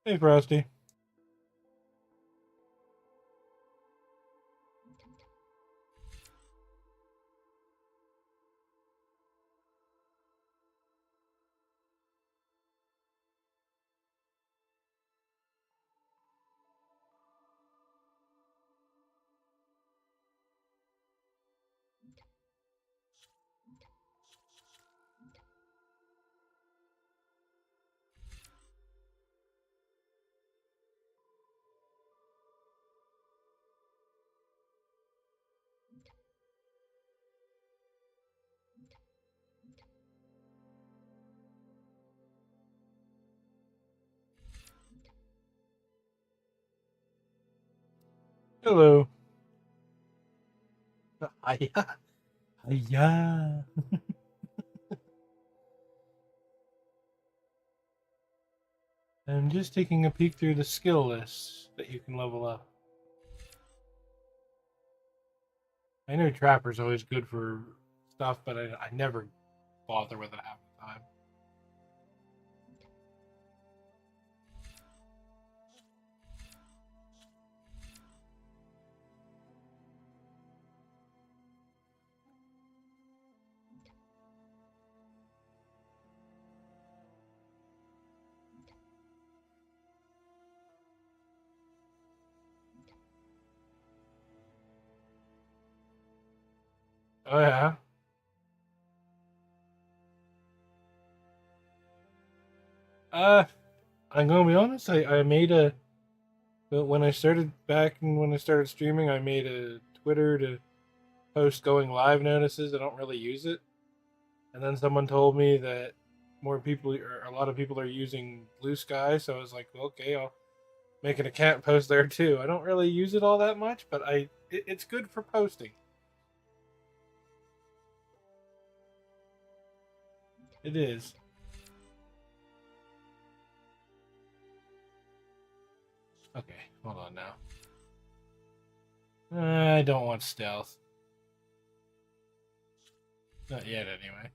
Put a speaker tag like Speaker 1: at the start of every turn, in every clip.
Speaker 1: Hey, Frosty. Hello. Hiya. Hiya. I'm just taking a peek through the skill list that you can level up. I know Trapper's always good for stuff, but I never bother with it half the time. Oh, yeah. Uh, I'm gonna be honest. I made a when I started back and when I started streaming, I made a Twitter to post going live notices. I don't really use it, and then someone told me that more people or a lot of people are using Blue Sky, so I was like, well, okay, I'll make an account post there too. I don't really use it all that much, but it's good for posting. It is. Okay, hold on now. I don't want stealth. Not yet, anyway.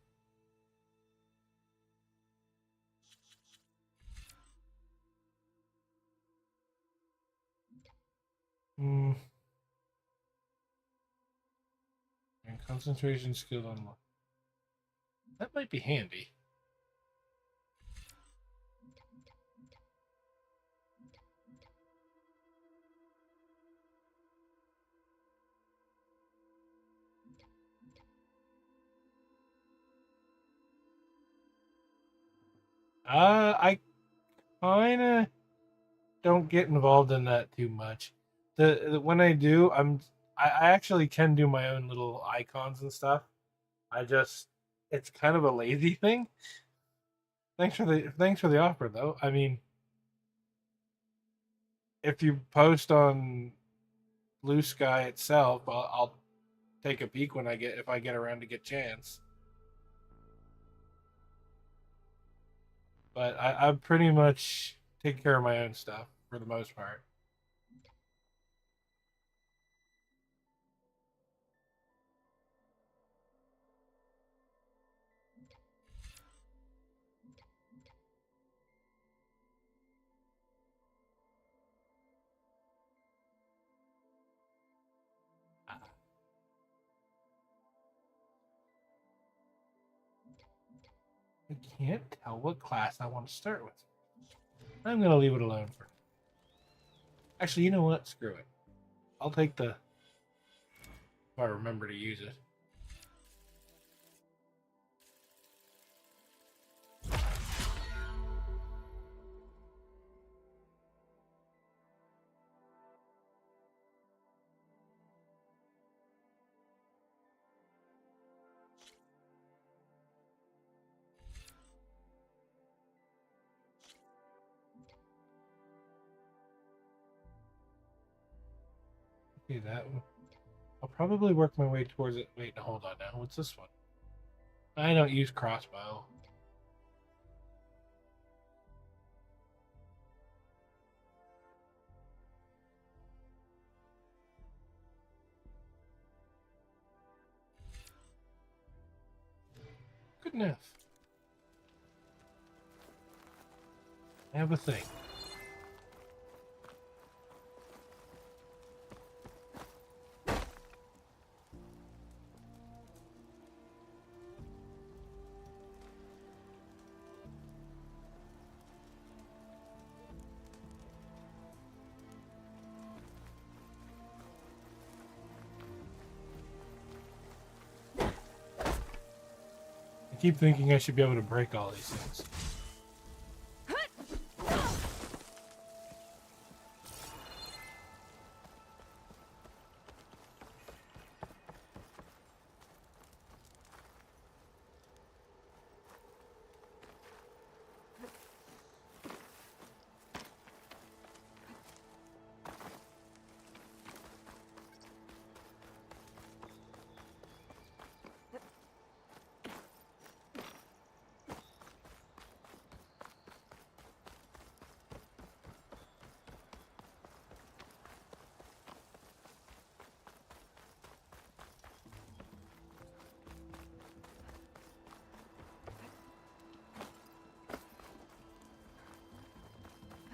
Speaker 1: Hmm. And concentration skill unlocked. That might be handy. I kind of don't get involved in that too much. When I do, I actually can do my own little icons and stuff. I just it's kind of a lazy thing. Thanks for the offer though. I mean, if you post on Blue Sky itself, I'll take a peek when I get if I get around to get chance. But I pretty much take care of my own stuff for the most part. I can't tell what class I want to start with. I'm gonna leave it alone for. Actually, you know what? Screw it. I'll take the. If I remember to use it. Okay, that one. I'll probably work my way towards it. Wait, no, hold on now. What's this one? I don't use crossbow. Good enough. I have a thing. keep thinking I should be able to break all these things.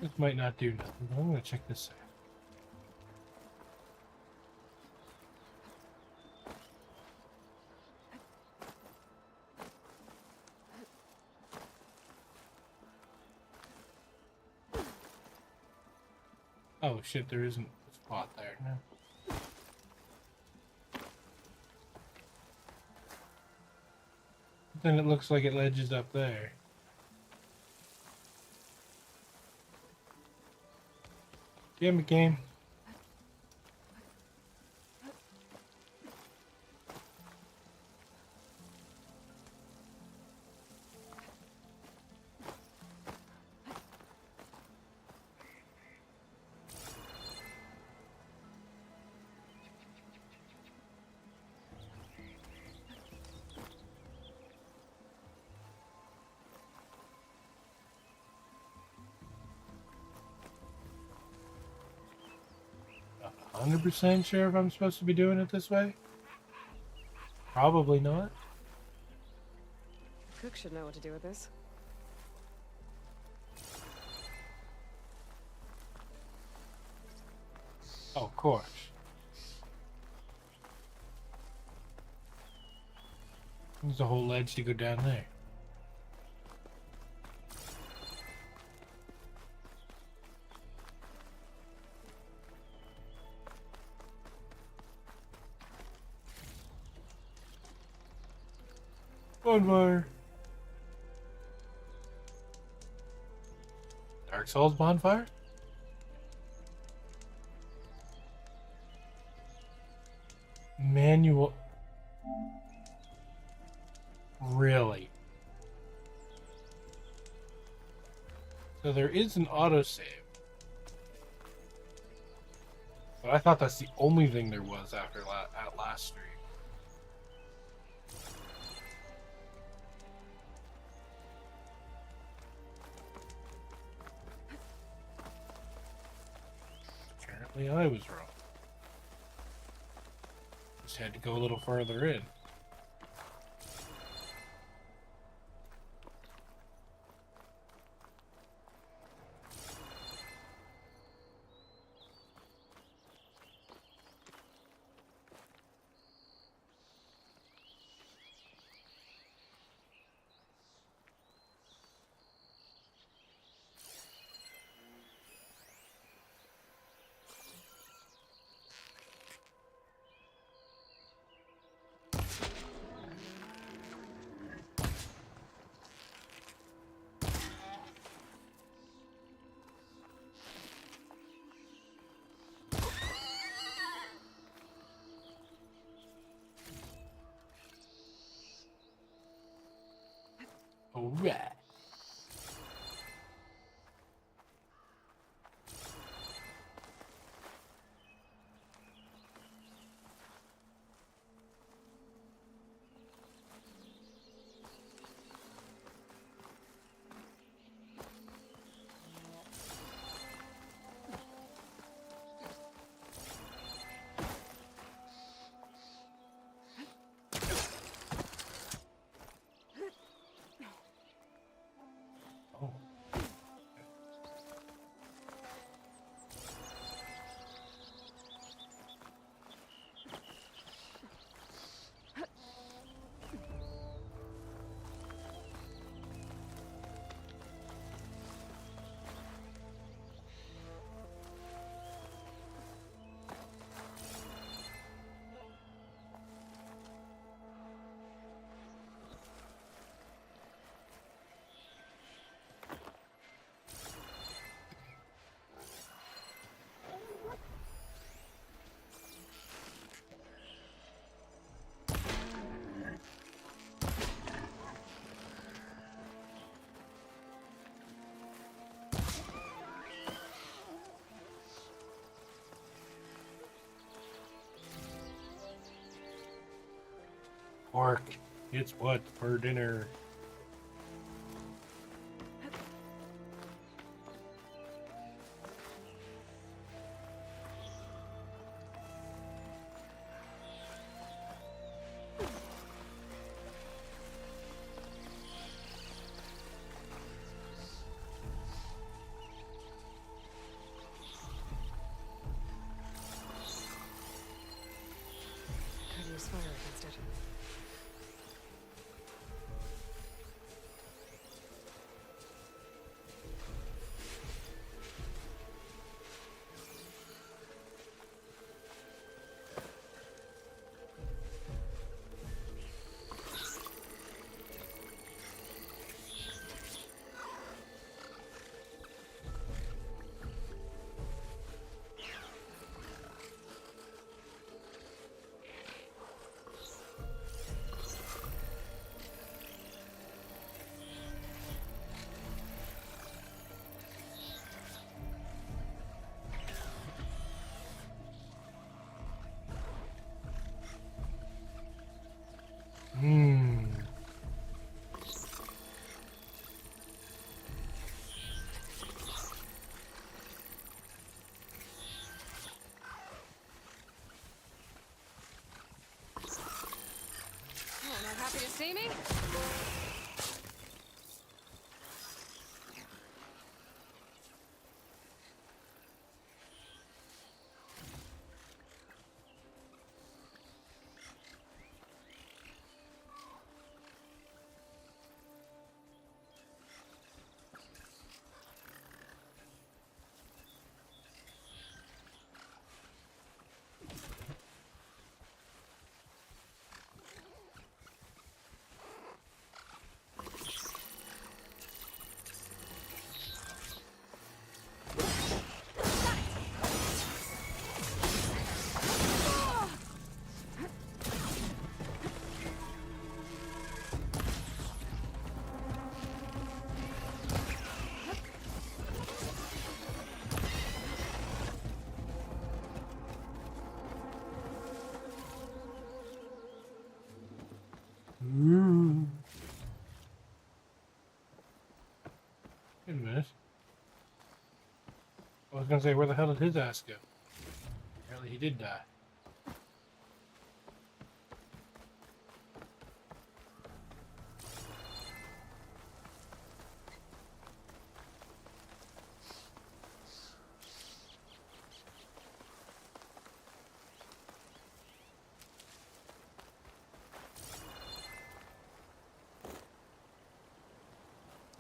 Speaker 1: This might not do nothing, but I'm gonna check this out. Oh shit, there isn't a spot there now. Then it looks like it ledges up there. Damn it, game. Not 100% sure if I'm supposed to be doing it this way. Probably not.
Speaker 2: Cook should know what to do with this.
Speaker 1: Oh, of course. There's a whole ledge to go down there. Bonfire. Dark Souls bonfire? Manual. Really? So there is an autosave. But I thought that's the only thing there was after at last stream. Apparently I was wrong. Just had to go a little further in. Alright. Pork. It's what for dinner?
Speaker 2: Could use fire against it.
Speaker 1: Hmm.
Speaker 2: Oh, not happy to see me?
Speaker 1: Ooh. Wait a minute. I was gonna say, where the hell did his ass go? Apparently he did die.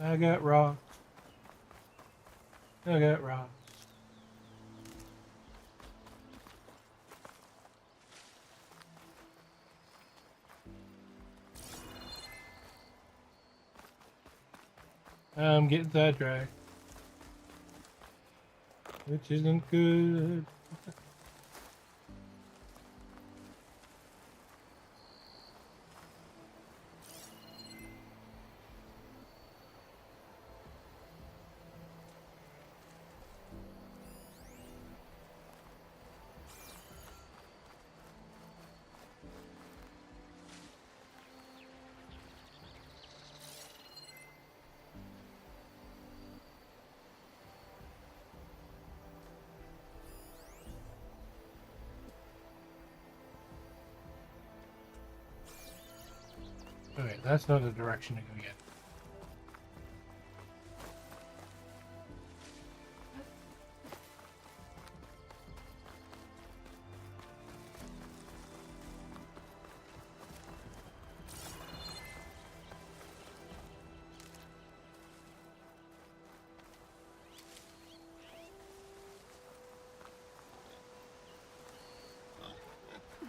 Speaker 1: I got rocks. I got rocks. I'm getting sidetracked, which isn't good. Okay, that's not the direction to go yet.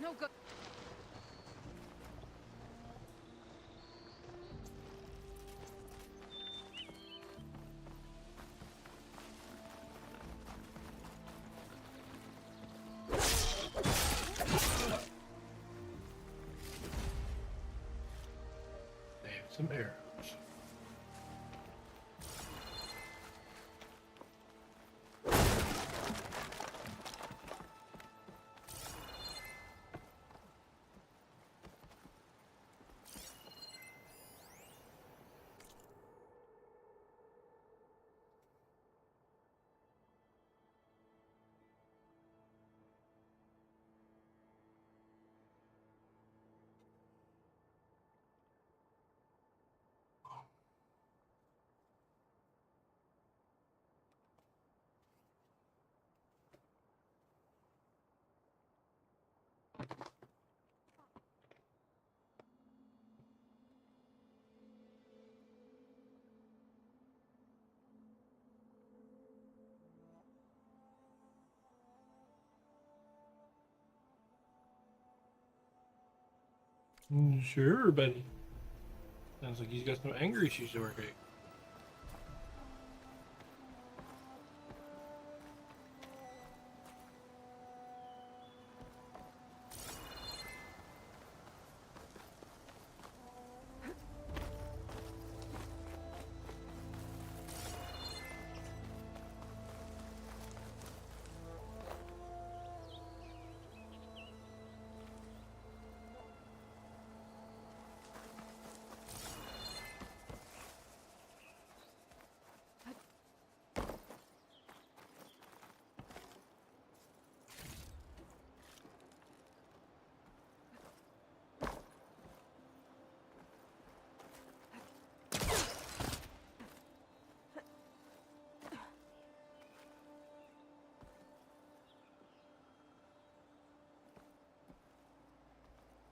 Speaker 2: No good.
Speaker 1: They have some arrows. Sure, buddy. Sounds like he's got some anger issues to work out.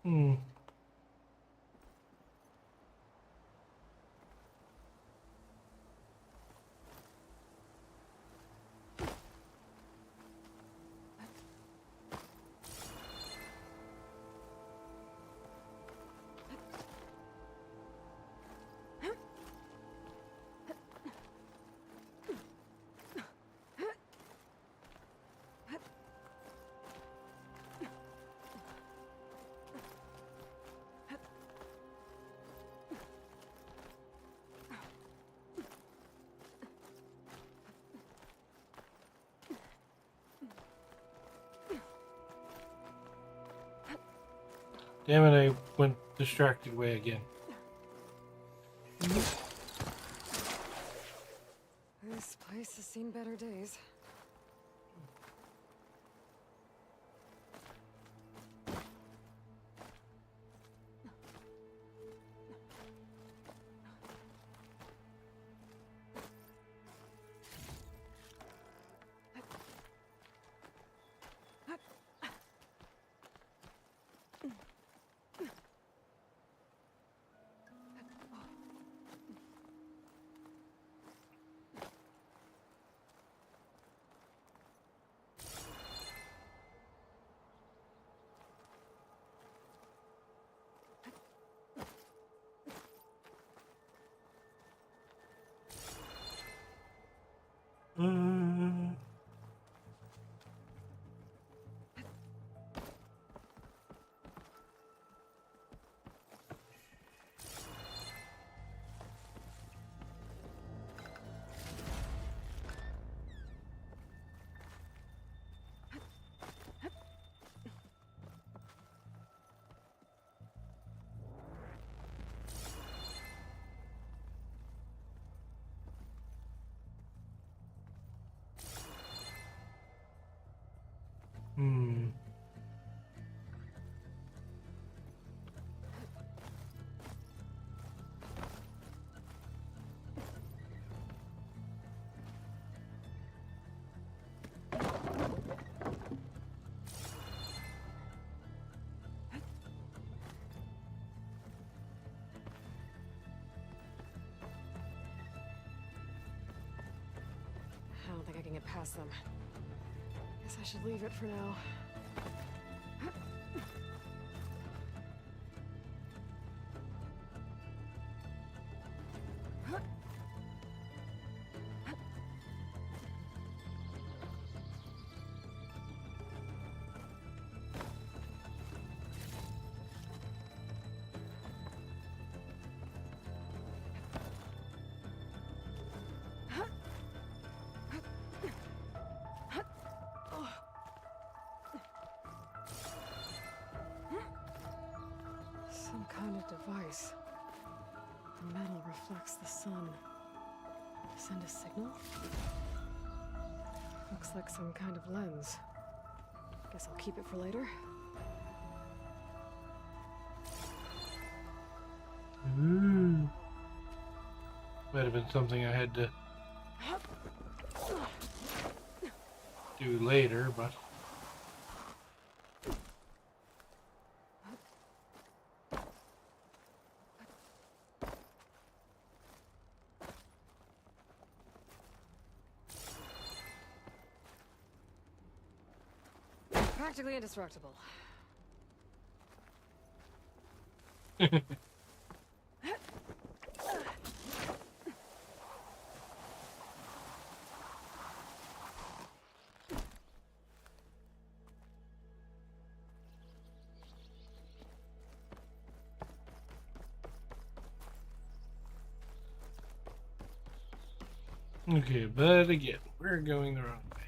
Speaker 1: Hmm. Damn it, I went distracted way again.
Speaker 2: This place has seen better days.
Speaker 1: Mm. Hmm.
Speaker 2: I don't think I can get past them. Guess I should leave it for now. Some kind of device. The metal reflects the sun. Send a signal? Looks like some kind of lens. Guess I'll keep it for later.
Speaker 1: Ooh. Might have been something I had to do later, but
Speaker 2: Practically indestructible.
Speaker 1: Okay, but again, we're going the wrong way.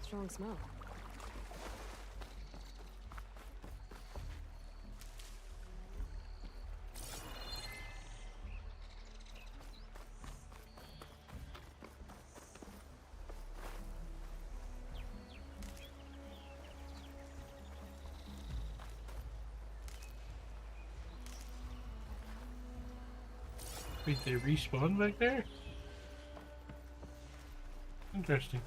Speaker 2: Strong smell.
Speaker 1: Wait, they respawn back there? Interesting.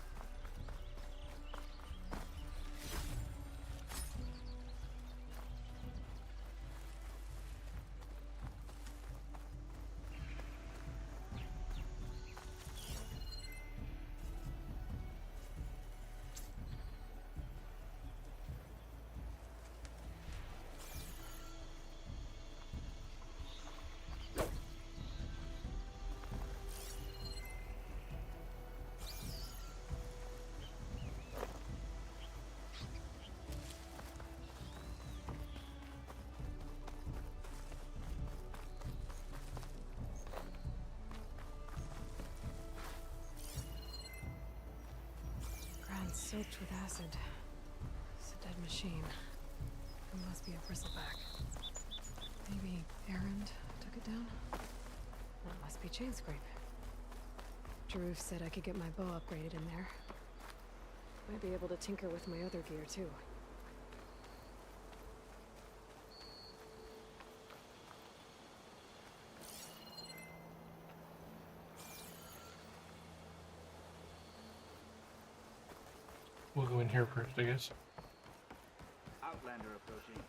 Speaker 2: Soaked with acid. It's a dead machine. It must be a bristleback. Maybe Errand took it down? That must be chain scrape. Jaruf said I could get my bow upgraded in there. Might be able to tinker with my other gear too.
Speaker 1: We'll go in here first, I guess.
Speaker 3: Outlander approaching.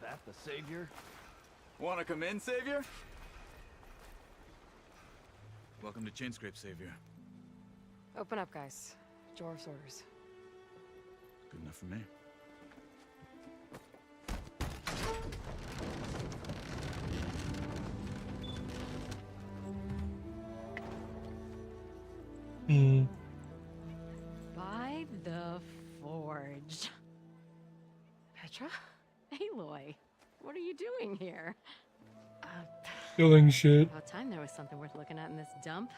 Speaker 3: That the savior? Wanna come in, savior?
Speaker 4: Welcome to Chainscrape, savior.
Speaker 2: Open up, guys. Jorv's orders.
Speaker 4: Good enough for me.
Speaker 1: Hmm.
Speaker 5: By the forge.
Speaker 2: Petra?
Speaker 5: Aloy, what are you doing here?
Speaker 1: Killing shit.
Speaker 5: About time there was something worth looking at in this dump.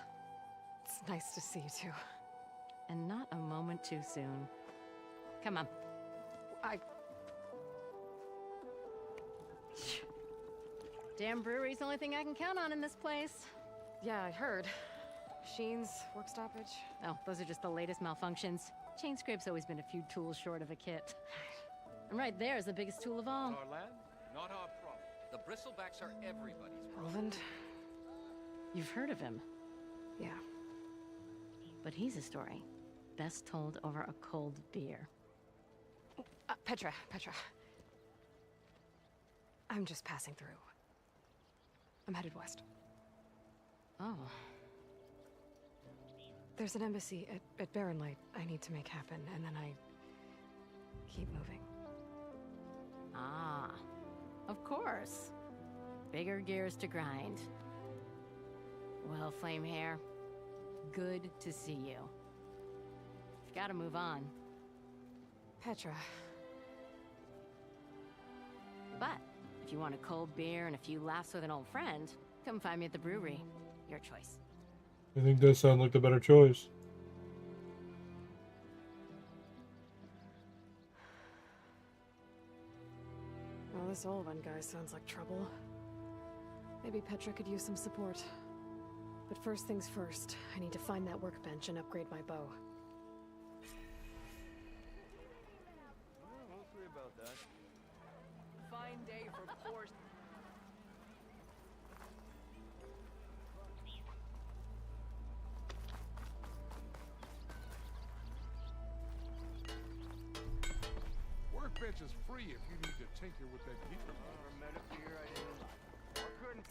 Speaker 2: It's nice to see you too.
Speaker 5: And not a moment too soon. Come on. Damn brewery's the only thing I can count on in this place.
Speaker 2: Yeah, I heard. Machines, work stoppage.
Speaker 5: Oh, those are just the latest malfunctions. Chainscrape's always been a few tools short of a kit. And right there is the biggest tool of all.
Speaker 6: Our land, not our problem. The bristlebacks are everybody's problem.
Speaker 2: Roland?
Speaker 5: You've heard of him,
Speaker 2: Yeah.
Speaker 5: but he's a story best told over a cold beer.
Speaker 2: Petra. I'm just passing through. I'm headed west.
Speaker 5: Oh,
Speaker 2: There's an embassy at Barren Light I need to make happen, and then I keep moving.
Speaker 5: ah, of course. Bigger gears to grind. Well, Flame Hair, good to see you. You've got to move on.
Speaker 2: Petra.
Speaker 5: But if you want a cold beer and a few laughs with an old friend, come find me at the brewery. Your choice.
Speaker 1: I think that sounds like the better choice.
Speaker 2: Well, this old one guy sounds like trouble. Maybe Petra could use some support. But first things first, I need to find that workbench and upgrade my bow.
Speaker 3: We'll see about that. Fine day for poor
Speaker 7: is free if you need to tinker with that gear.
Speaker 3: Never met a beer I didn't like. Or couldn't.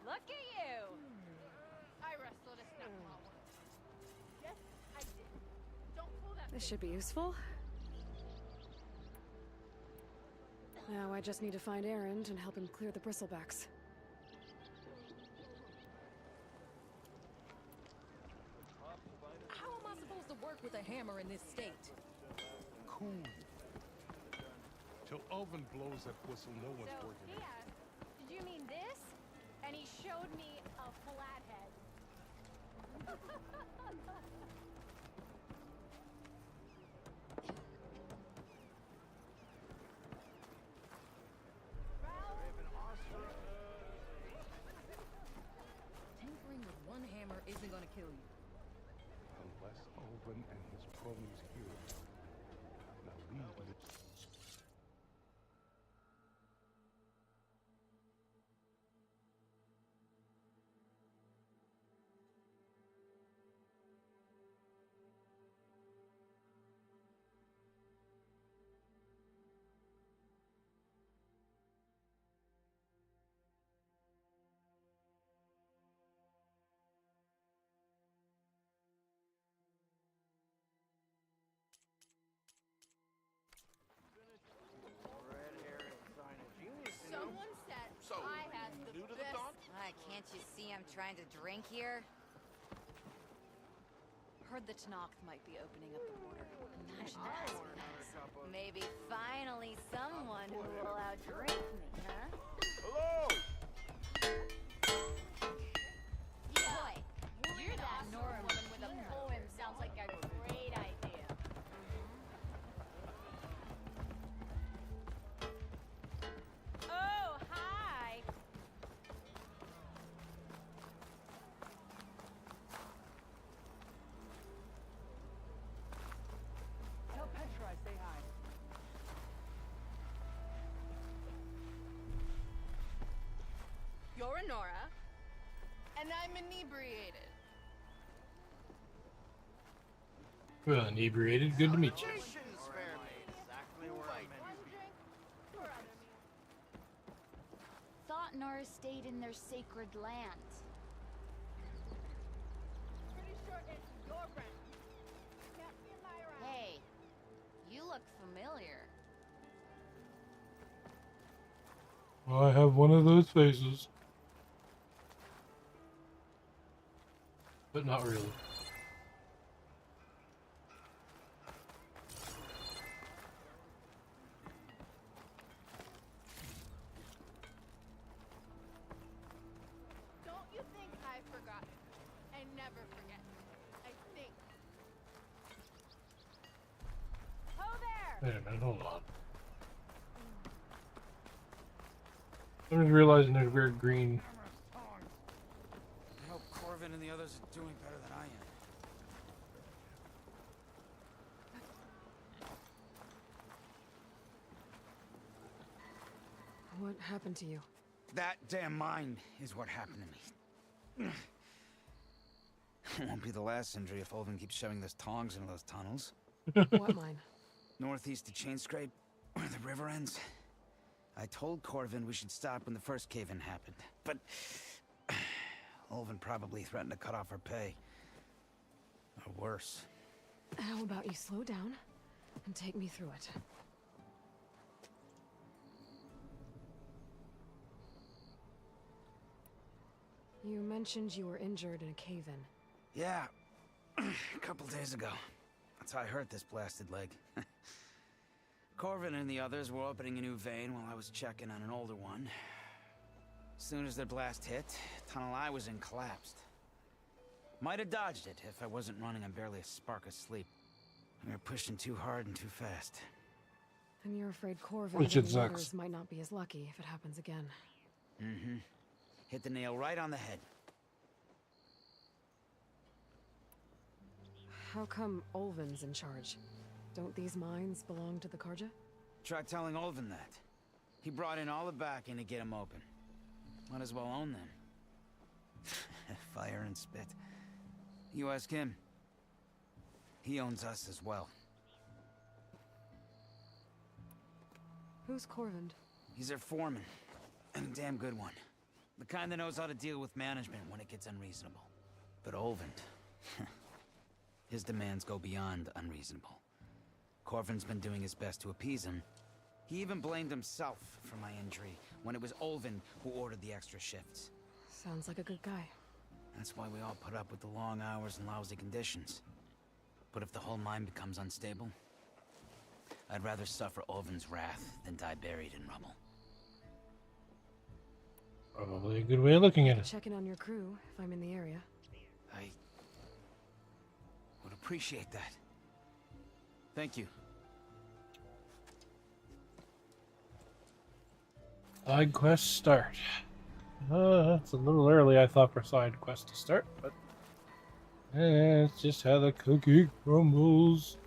Speaker 5: Look at you! I wrestled a snap ball. Yes, I did. Don't pull that.
Speaker 2: This should be useful. Now I just need to find Erend and help him clear the bristlebacks.
Speaker 8: How am I supposed to work with a hammer in this state?
Speaker 7: Cool. Till Oven blows that whistle, no one's
Speaker 5: So
Speaker 7: working.
Speaker 5: he asked, "Did you mean this?" And he showed me a flathead.
Speaker 8: Tinkering with one hammer isn't gonna kill you.
Speaker 7: Unless Oven and his cronies hear it. Now leave me.
Speaker 3: Red herring signage. You need to know.
Speaker 5: Someone said I had the best.
Speaker 9: Can't you see I'm trying to drink here?
Speaker 2: Heard the Tanakh might be opening up the border. Imagine
Speaker 3: I
Speaker 2: that.
Speaker 3: want another cup of.
Speaker 9: Maybe finally someone who will outdrink me, huh?
Speaker 3: Hello!
Speaker 5: Boy, you're that Nora woman with a poem. Sounds like a great idea. Oh, hi.
Speaker 8: You're Nora. And I'm inebriated.
Speaker 1: Well, inebriated. Good to meet you.
Speaker 3: Exactly where I meant to be.
Speaker 9: Thought Nora stayed in their sacred land.
Speaker 8: Pretty sure it's your friend. Can't be my around.
Speaker 9: Hey, you look familiar.
Speaker 1: I have one of those faces. But not really.
Speaker 8: Don't you think I've forgotten? I never forget. I think. Ho there!
Speaker 1: Wait a minute, hold on. I'm just realizing there's weird green.
Speaker 3: I hope Corvin and the others are doing better than I am.
Speaker 2: What happened to you?
Speaker 3: That damn mine is what happened to me. It won't be the last injury if Olvin keeps shoving those tongs into those tunnels.
Speaker 2: What mine?
Speaker 3: Northeast of Chainscrape, where the river ends. I told Corvin we should stop when the first cave-in happened, but Olvin probably threatened to cut off our pay. Or worse.
Speaker 2: How about you slow down and take me through it? You mentioned you were injured in a cave-in.
Speaker 3: Yeah, a couple days ago. That's how I hurt this blasted leg. Corvin and the others were opening a new vein while I was checking on an older one. As soon as their blast hit, the tunnel I was in collapsed. Might have dodged it if I wasn't running on barely a spark of sleep. We were pushing too hard and too fast.
Speaker 2: And you're afraid Corvin
Speaker 1: Which
Speaker 2: and
Speaker 1: it
Speaker 2: the
Speaker 1: sucks.
Speaker 2: others might not be as lucky if it happens again.
Speaker 3: Mm-hmm. Hit the nail right on the head.
Speaker 2: How come Olvin's in charge? Don't these mines belong to the Karja?
Speaker 3: Try telling Olvin that. He brought in all the backing to get them open. Might as well own them. Fire and spit. You ask him. He owns us as well.
Speaker 2: Who's Corvin?
Speaker 3: He's their foreman. And a damn good one. The kind that knows how to deal with management when it gets unreasonable. But Olvin... his demands go beyond unreasonable. Corvin's been doing his best to appease him. He even blamed himself for my injury, when it was Olvin who ordered the extra shifts.
Speaker 2: Sounds like a good guy.
Speaker 3: That's why we all put up with the long hours and lousy conditions. But if the whole mine becomes unstable, I'd rather suffer Olvin's wrath than die buried in rubble.
Speaker 1: Probably a good way of looking at it.
Speaker 2: Check in on your crew if I'm in the area.
Speaker 3: I would appreciate that. Thank you.
Speaker 1: Side quest start. It's a little early, I thought, for side quest to start, but it's just how the cookie crumbles.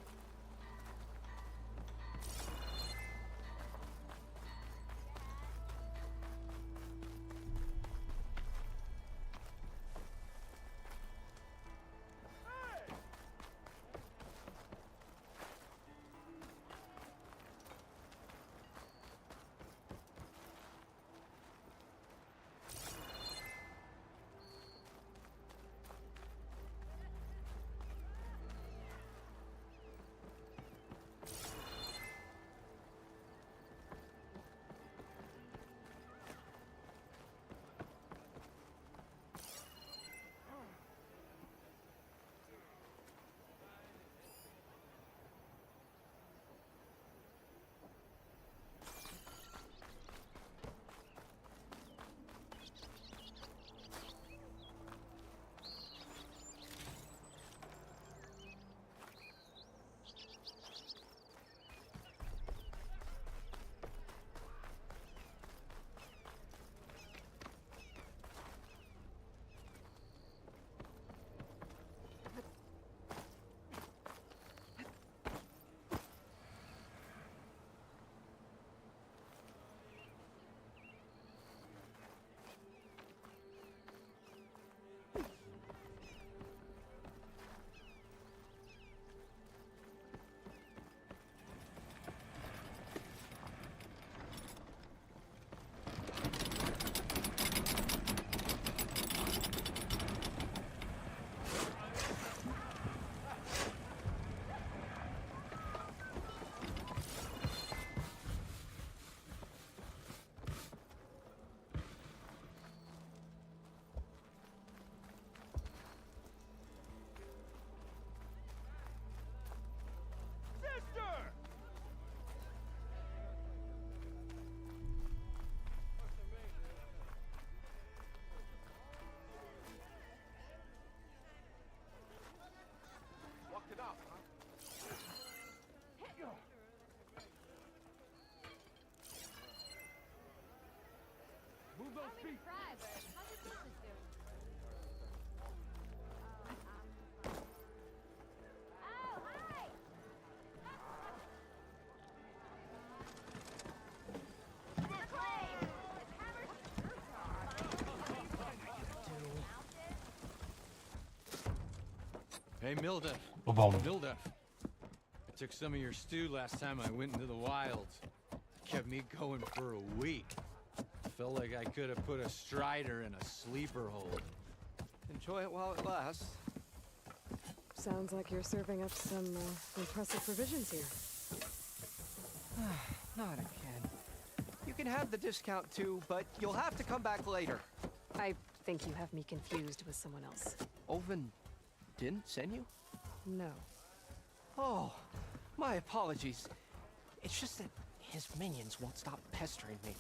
Speaker 9: mean to pry, but how's your business doing? Oh, hi! This way! It's hammered.
Speaker 6: Hey, Milda.
Speaker 1: Boom.
Speaker 6: Milda. I took some of your stew last time I went into the wilds. It kept me going for a week. Felt like I could have put a strider in a sleeper hold.
Speaker 10: Enjoy it while it lasts.
Speaker 2: Sounds like you're serving up some impressive provisions here.
Speaker 10: Not again. You can have the discount too, but you'll have to come back later.
Speaker 2: I think you have me confused with someone else.
Speaker 10: Oven didn't send you?
Speaker 2: No.
Speaker 10: Oh, my apologies. It's just that his minions won't stop pestering me.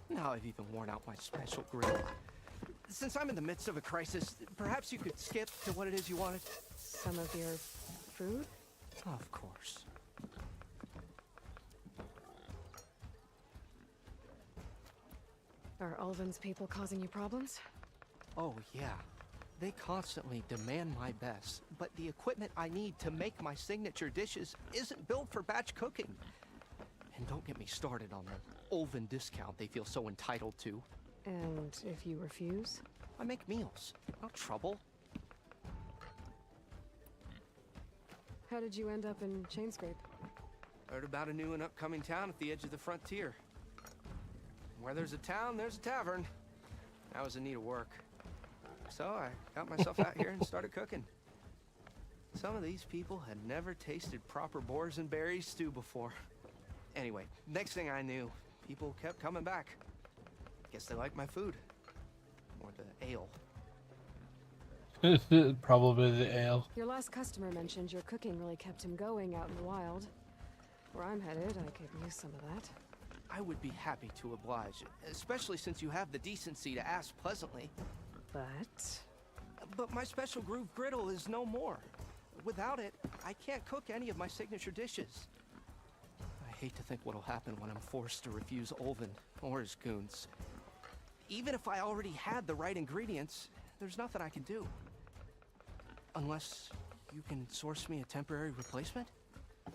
Speaker 10: Now I've even worn out my special grill. Since I'm in the midst of a crisis, perhaps you could skip to what it is you wanted?
Speaker 2: Some of your food?
Speaker 10: Of course.
Speaker 2: Are Ulvin's people causing you problems?
Speaker 10: Oh, yeah. They constantly demand my best, but the equipment I need to make my signature dishes isn't built for batch cooking. And don't get me started on the Ulvin discount they feel so entitled to.
Speaker 2: And if you refuse?
Speaker 10: I make meals. No trouble.
Speaker 2: How did you end up in Chainscrape?
Speaker 10: Heard about a new and upcoming town at the edge of the frontier. Where there's a town, there's a tavern. I was in need of work. So I got myself out here and started cooking. Some of these people had never tasted proper boars and berries stew before. Anyway, next thing I knew, people kept coming back. Guess they like my food. Or the ale.
Speaker 1: Probably the ale.
Speaker 2: Your last customer mentioned your cooking really kept him going out in the wild. Where I'm headed, I could use some of that.
Speaker 10: I would be happy to oblige, especially since you have the decency to ask pleasantly. But my special groove griddle is no more. Without it, I can't cook any of my signature dishes. I hate to think what'll happen when I'm forced to refuse Ulvin or his goons. Even if I already had the right ingredients, there's nothing I can do. Unless you can source me a temporary replacement?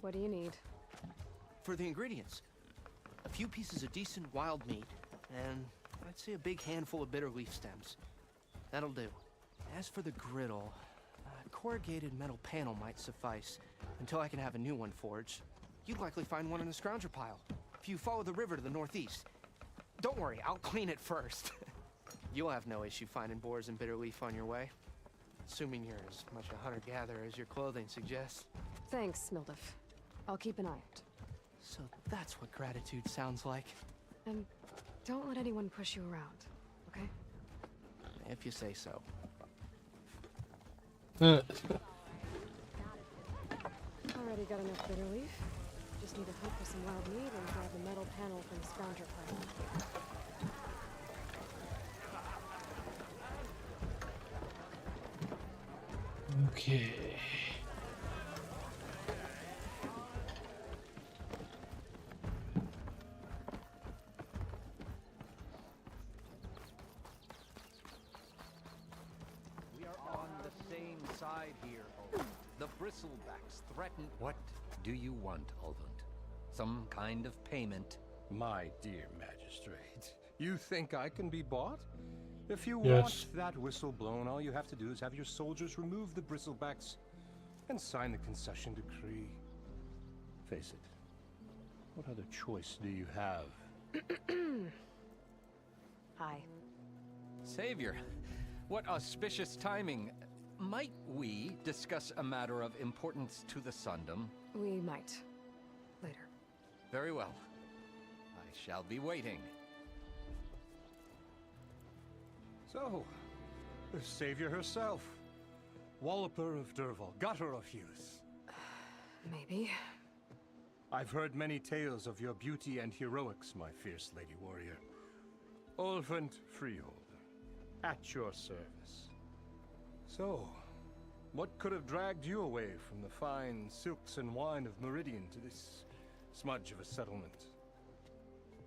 Speaker 2: What do you need?
Speaker 10: For the ingredients, a few pieces of decent wild meat, and I'd say a big handful of bitter leaf stems. That'll do. As for the griddle, a corrugated metal panel might suffice until I can have a new one forged. You'd likely find one in the scrounger pile, if you follow the river to the northeast. Don't worry, I'll clean it first. You'll have no issue finding boars and bitter leaf on your way. Assuming you're as much a hunter-gatherer as your clothing suggests.
Speaker 2: Thanks, Mildif. I'll keep an eye out.
Speaker 10: So that's what gratitude sounds like.
Speaker 2: And don't let anyone push you around, okay?
Speaker 10: If you say so.
Speaker 2: Already got enough bitter leaf. Just need to hunt for some wild meat and grab the metal panel from the scrounger pile.
Speaker 1: Okay.
Speaker 6: We are on the same side here, Ulvin. The bristlebacks threaten...
Speaker 11: What do you want, Ulvund? Some kind of payment?
Speaker 7: My dear magistrate, you think I can be bought? If you
Speaker 1: Yes.
Speaker 7: want that whistle blown, all you have to do is have your soldiers remove the bristlebacks and sign the concession decree. Face it, what other choice do you have?
Speaker 2: Hi.
Speaker 11: Savior, what auspicious timing. Might we discuss a matter of importance to the Sundom?
Speaker 2: We might. Later.
Speaker 11: Very well. I shall be waiting.
Speaker 7: So, the savior herself, Walloper of Derval, gutter of youth.
Speaker 2: Maybe.
Speaker 7: I've heard many tales of your beauty and heroics, my fierce lady warrior. Ulvund Freeholder, at your service. So, what could have dragged you away from the fine silks and wine of Meridian to this smudge of a settlement?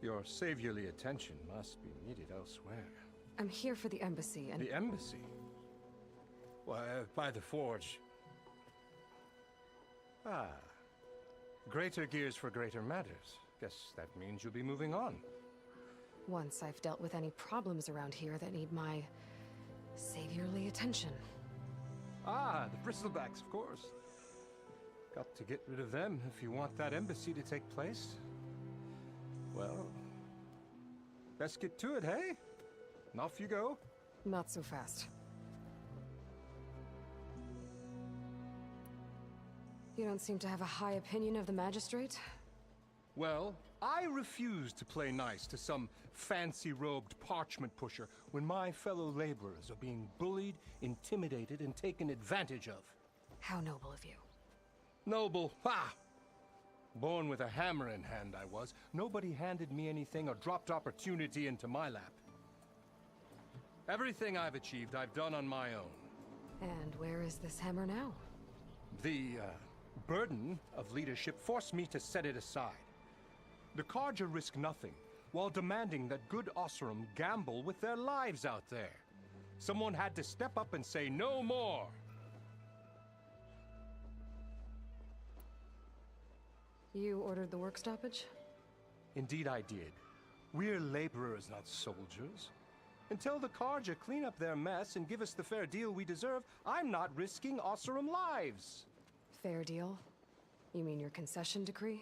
Speaker 7: Your saviorly attention must be needed elsewhere.
Speaker 2: I'm here for the embassy and...
Speaker 7: The embassy? Why, by the forge. Ah. Greater gears for greater matters. Guess that means you'll be moving on.
Speaker 2: Once I've dealt with any problems around here that need my saviorly attention.
Speaker 7: Ah, the bristlebacks, of course. Got to get rid of them if you want that embassy to take place. Well, best get to it, hey? And off you go.
Speaker 2: Not so fast. You don't seem to have a high opinion of the magistrate?
Speaker 7: Well, I refuse to play nice to some fancy-robed parchment pusher when my fellow laborers are being bullied, intimidated, and taken advantage of.
Speaker 2: How noble of you.
Speaker 7: Noble? Ha! Born with a hammer in hand, I was. Nobody handed me anything or dropped opportunity into my lap. Everything I've achieved, I've done on my own.
Speaker 2: And where is this hammer now?
Speaker 7: The, burden of leadership forced me to set it aside. The Carja risk nothing, while demanding that good Osseram gamble with their lives out there. Someone had to step up and say no more.
Speaker 2: You ordered the work stoppage?
Speaker 7: Indeed I did. We're laborers, not soldiers. Until the Carja clean up their mess and give us the fair deal we deserve, I'm not risking Osseram lives.
Speaker 2: Fair deal? You mean your concession decree?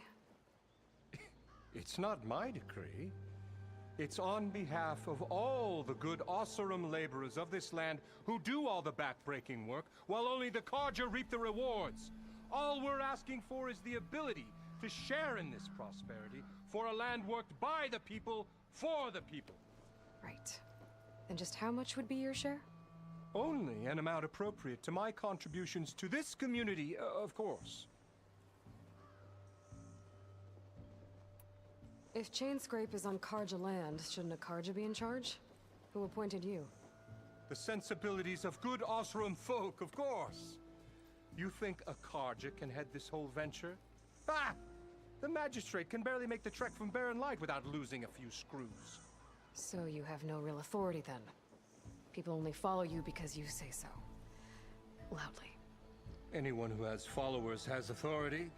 Speaker 7: It's not my decree. It's on behalf of all the good Osseram laborers of this land who do all the backbreaking work, while only the Carja reap the rewards. All we're asking for is the ability to share in this prosperity for a land worked by the people, for the people.
Speaker 2: Right. And just how much would be your share?
Speaker 7: Only an amount appropriate to my contributions to this community, of course.
Speaker 2: If Chainscrape is on Carja land, shouldn't a Carja be in charge? Who appointed you?
Speaker 7: The sensibilities of good Osseram folk, of course. You think a Carja can head this whole venture? Ah! The magistrate can barely make the trek from Barren Light without losing a few screws.
Speaker 2: So you have no real authority then? People only follow you because you say so. Loudly.
Speaker 7: Anyone who has followers has authority.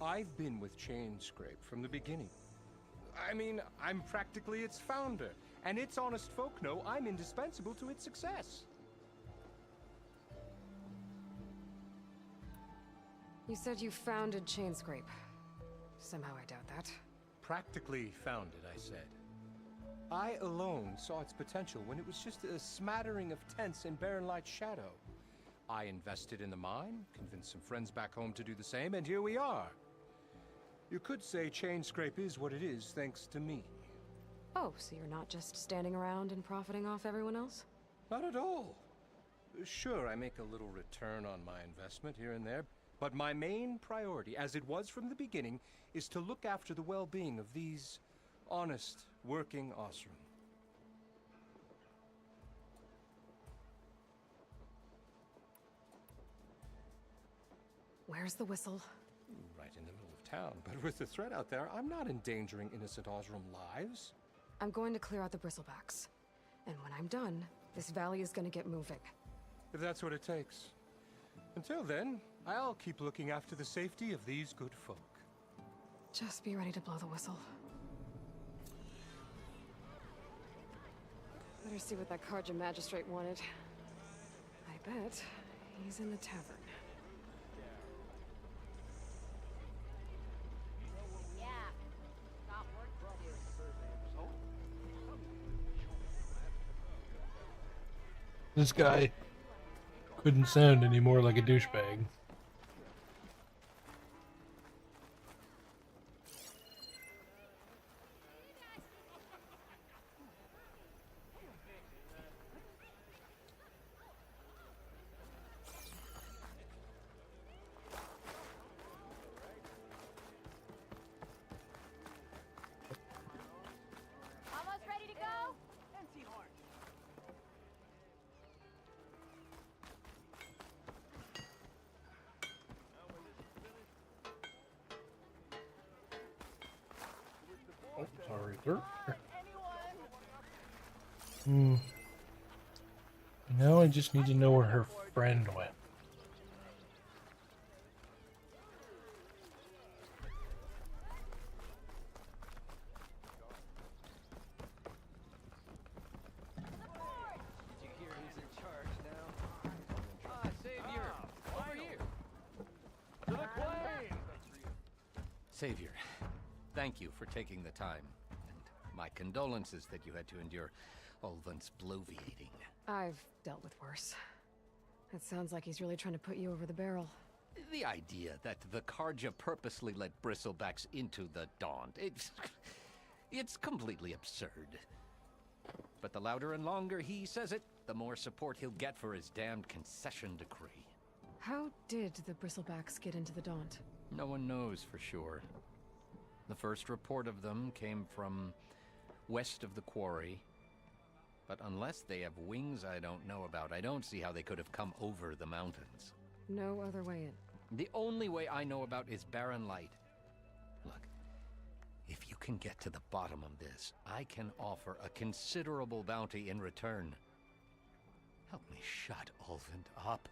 Speaker 7: I've been with Chainscrape from the beginning. I mean, I'm practically its founder, and its honest folk know I'm indispensable to its success.
Speaker 2: You said you founded Chainscrape. Somehow I doubt that.
Speaker 7: Practically founded, I said. I alone saw its potential when it was just a smattering of tents in Barren Light's shadow. I invested in the mine, convinced some friends back home to do the same, and here we are. You could say Chainscrape is what it is thanks to me.
Speaker 2: Oh, so you're not just standing around and profiting off everyone else?
Speaker 7: Not at all. Sure, I make a little return on my investment here and there, but my main priority, as it was from the beginning, is to look after the well-being of these honest, working Osseram.
Speaker 2: Where's the whistle?
Speaker 7: Right in the middle of town, but with the threat out there, I'm not endangering innocent Osseram lives.
Speaker 2: I'm going to clear out the bristlebacks. And when I'm done, this valley is gonna get moving.
Speaker 7: If that's what it takes. Until then, I'll keep looking after the safety of these good folk.
Speaker 2: Just be ready to blow the whistle. Better see what that Carja magistrate wanted. I bet he's in the tavern.
Speaker 9: Yeah, got work to do.
Speaker 1: This guy couldn't sound any more like a douchebag.
Speaker 9: Almost ready to go?
Speaker 1: Now I just need to know where her friend went.
Speaker 11: Did you hear who's in charge now? Savior! Over here! To the plane! Savior, thank you for taking the time. And my condolences that you had to endure Ulvund's bloviating.
Speaker 2: I've dealt with worse. It sounds like he's really trying to put you over the barrel.
Speaker 11: The idea that the Karja purposely let bristlebacks into the Daunt, it's completely absurd. But the louder and longer he says it, the more support he'll get for his damned concession decree.
Speaker 2: How did the bristlebacks get into the Daunt?
Speaker 11: No one knows for sure. The first report of them came from west of the quarry. But unless they have wings I don't know about, I don't see how they could have come over the mountains.
Speaker 2: No other way in.
Speaker 11: The only way I know about is Barren Light. Look, if you can get to the bottom of this, I can offer a considerable bounty in return. Help me shut Ulvund up.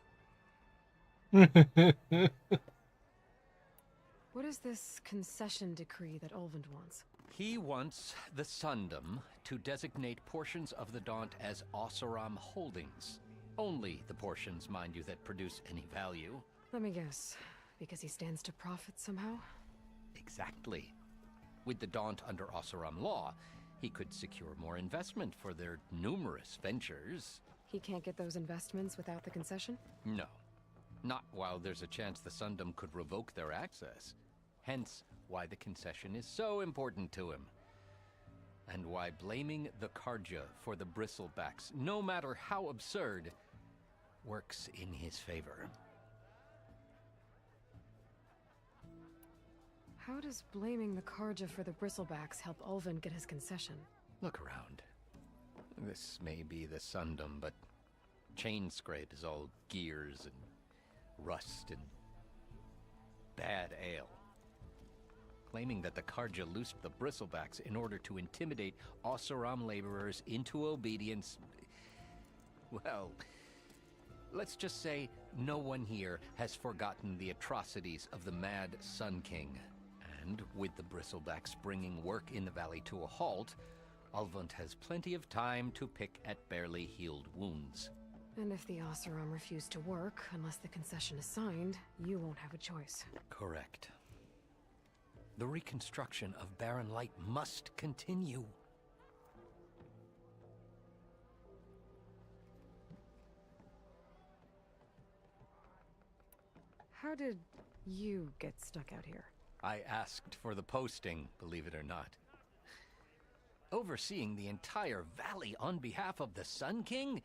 Speaker 2: What is this concession decree that Ulvund wants?
Speaker 11: He wants the Sundom to designate portions of the Daunt as Oseram holdings. Only the portions, mind you, that produce any value.
Speaker 2: Let me guess. Because he stands to profit somehow?
Speaker 11: Exactly. With the Daunt under Oseram law, he could secure more investment for their numerous ventures.
Speaker 2: He can't get those investments without the concession?
Speaker 11: No. Not while there's a chance the Sundom could revoke their access. Hence, why the concession is so important to him. And why blaming the Karja for the bristlebacks, no matter how absurd, works in his favor.
Speaker 2: How does blaming the Karja for the bristlebacks help Ulvund get his concession?
Speaker 11: Look around. This may be the Sundom, but Chainscrape is all gears and rust and bad ale. Claiming that the Karja loosed the bristlebacks in order to intimidate Oseram laborers into obedience. Well, let's just say no one here has forgotten the atrocities of the Mad Sun King. And with the bristlebacks bringing work in the valley to a halt, Ulvund has plenty of time to pick at barely healed wounds.
Speaker 2: And if the Oseram refuse to work, unless the concession is signed, you won't have a choice.
Speaker 11: Correct. The reconstruction of Barren Light must continue.
Speaker 2: How did you get stuck out here?
Speaker 11: I asked for the posting, believe it or not. Overseeing the entire valley on behalf of the Sun King?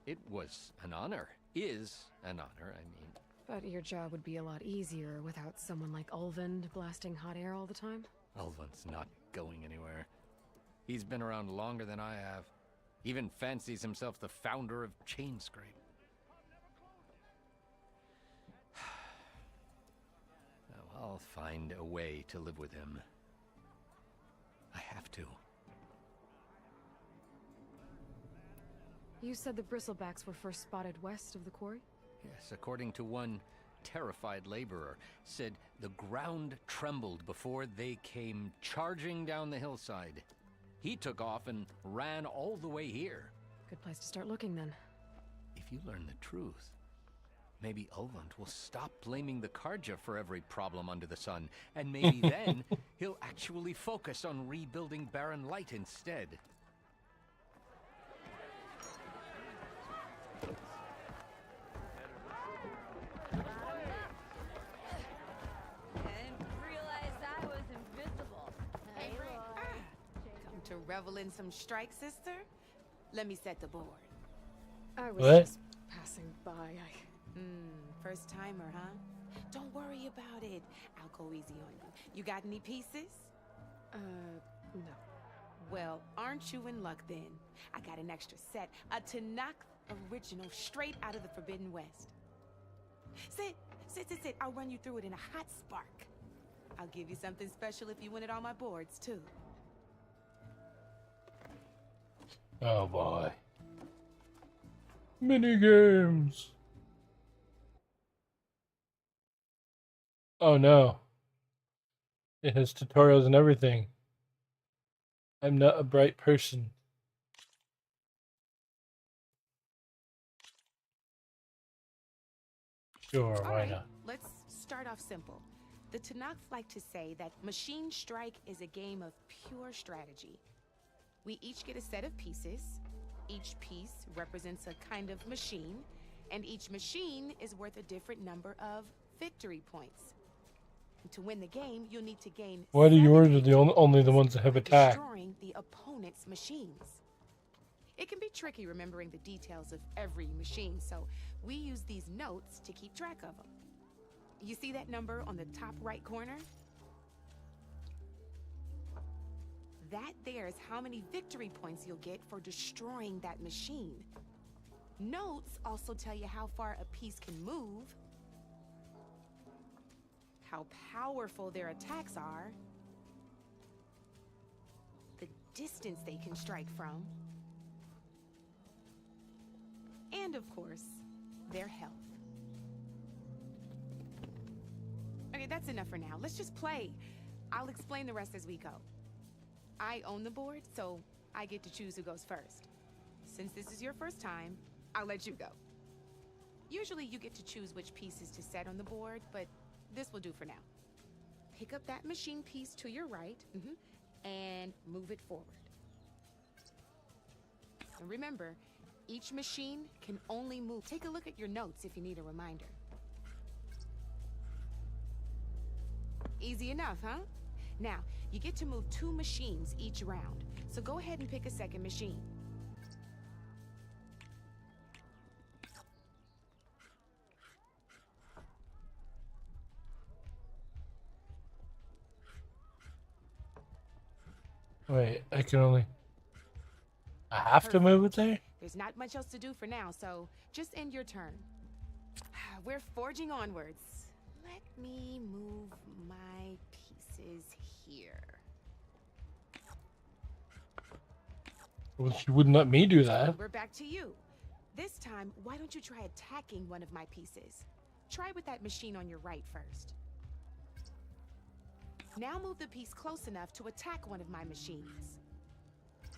Speaker 11: It was an honor. Is an honor, I mean.
Speaker 2: But your job would be a lot easier without someone like Ulvund blasting hot air all the time?
Speaker 11: Ulvund's not going anywhere. He's been around longer than I have. Even fancies himself the founder of Chainscrape. I'll find a way to live with him. I have to.
Speaker 2: You said the bristlebacks were first spotted west of the quarry?
Speaker 11: Yes, according to one terrified laborer, said the ground trembled before they came charging down the hillside. He took off and ran all the way here.
Speaker 2: Good place to start looking, then.
Speaker 11: If you learn the truth, maybe Ulvund will stop blaming the Karja for every problem under the sun, and maybe then he'll actually focus on rebuilding Barren Light instead.
Speaker 12: To revel in some strike, sister? Let me set the board.
Speaker 2: I was
Speaker 1: What?
Speaker 2: just passing by.
Speaker 12: First timer, huh? Don't worry about it. I'll go easy on you. You got any pieces?
Speaker 2: No.
Speaker 12: Well, aren't you in luck then? I got an extra set, a Tanakh original straight out of the Forbidden West. Sit. I'll run you through it in a hot spark. I'll give you something special if you win it on my boards, too.
Speaker 1: Oh boy. Mini games. Oh no. It has tutorials and everything. I'm not a bright person. Sure,
Speaker 12: All
Speaker 1: why
Speaker 12: right,
Speaker 1: not?
Speaker 12: let's start off simple. The Tanakhs like to say that Machine Strike is a game of pure strategy. We each get a set of pieces. Each piece represents a kind of machine, and each machine is worth a different number of victory points. And to win the game, you'll need to gain.
Speaker 1: Why do
Speaker 12: 7
Speaker 1: yours are the
Speaker 12: victory
Speaker 1: only the
Speaker 12: points
Speaker 1: ones that have
Speaker 12: by
Speaker 1: attack?
Speaker 12: destroying the opponent's machines. It can be tricky remembering the details of every machine, so we use these notes to keep track of them. You see that number on the top right corner? That there is how many victory points you'll get for destroying that machine. Notes also tell you how far a piece can move, how powerful their attacks are, the distance they can strike from, and of course, their health. Okay, that's enough for now. Let's just play. I'll explain the rest as we go. I own the board, so I get to choose who goes first. Since this is your first time, I'll let you go. Usually you get to choose which pieces to set on the board, but this will do for now. Pick up that machine piece to your right, and move it forward. And remember, each machine can only move. Take a look at your notes if you need a reminder. Easy enough, huh? Now, you get to move 2 machines each round, so go ahead and pick a second machine.
Speaker 1: Wait, I can only... I have to move it there?
Speaker 12: There's not much else to do for now, so just end your turn. We're forging onwards. Let me move my pieces here.
Speaker 1: Well, she wouldn't let me do that.
Speaker 12: We're back to you. This time, why don't you try attacking one of my pieces? Try with that machine on your right first. Now move the piece close enough to attack one of my machines.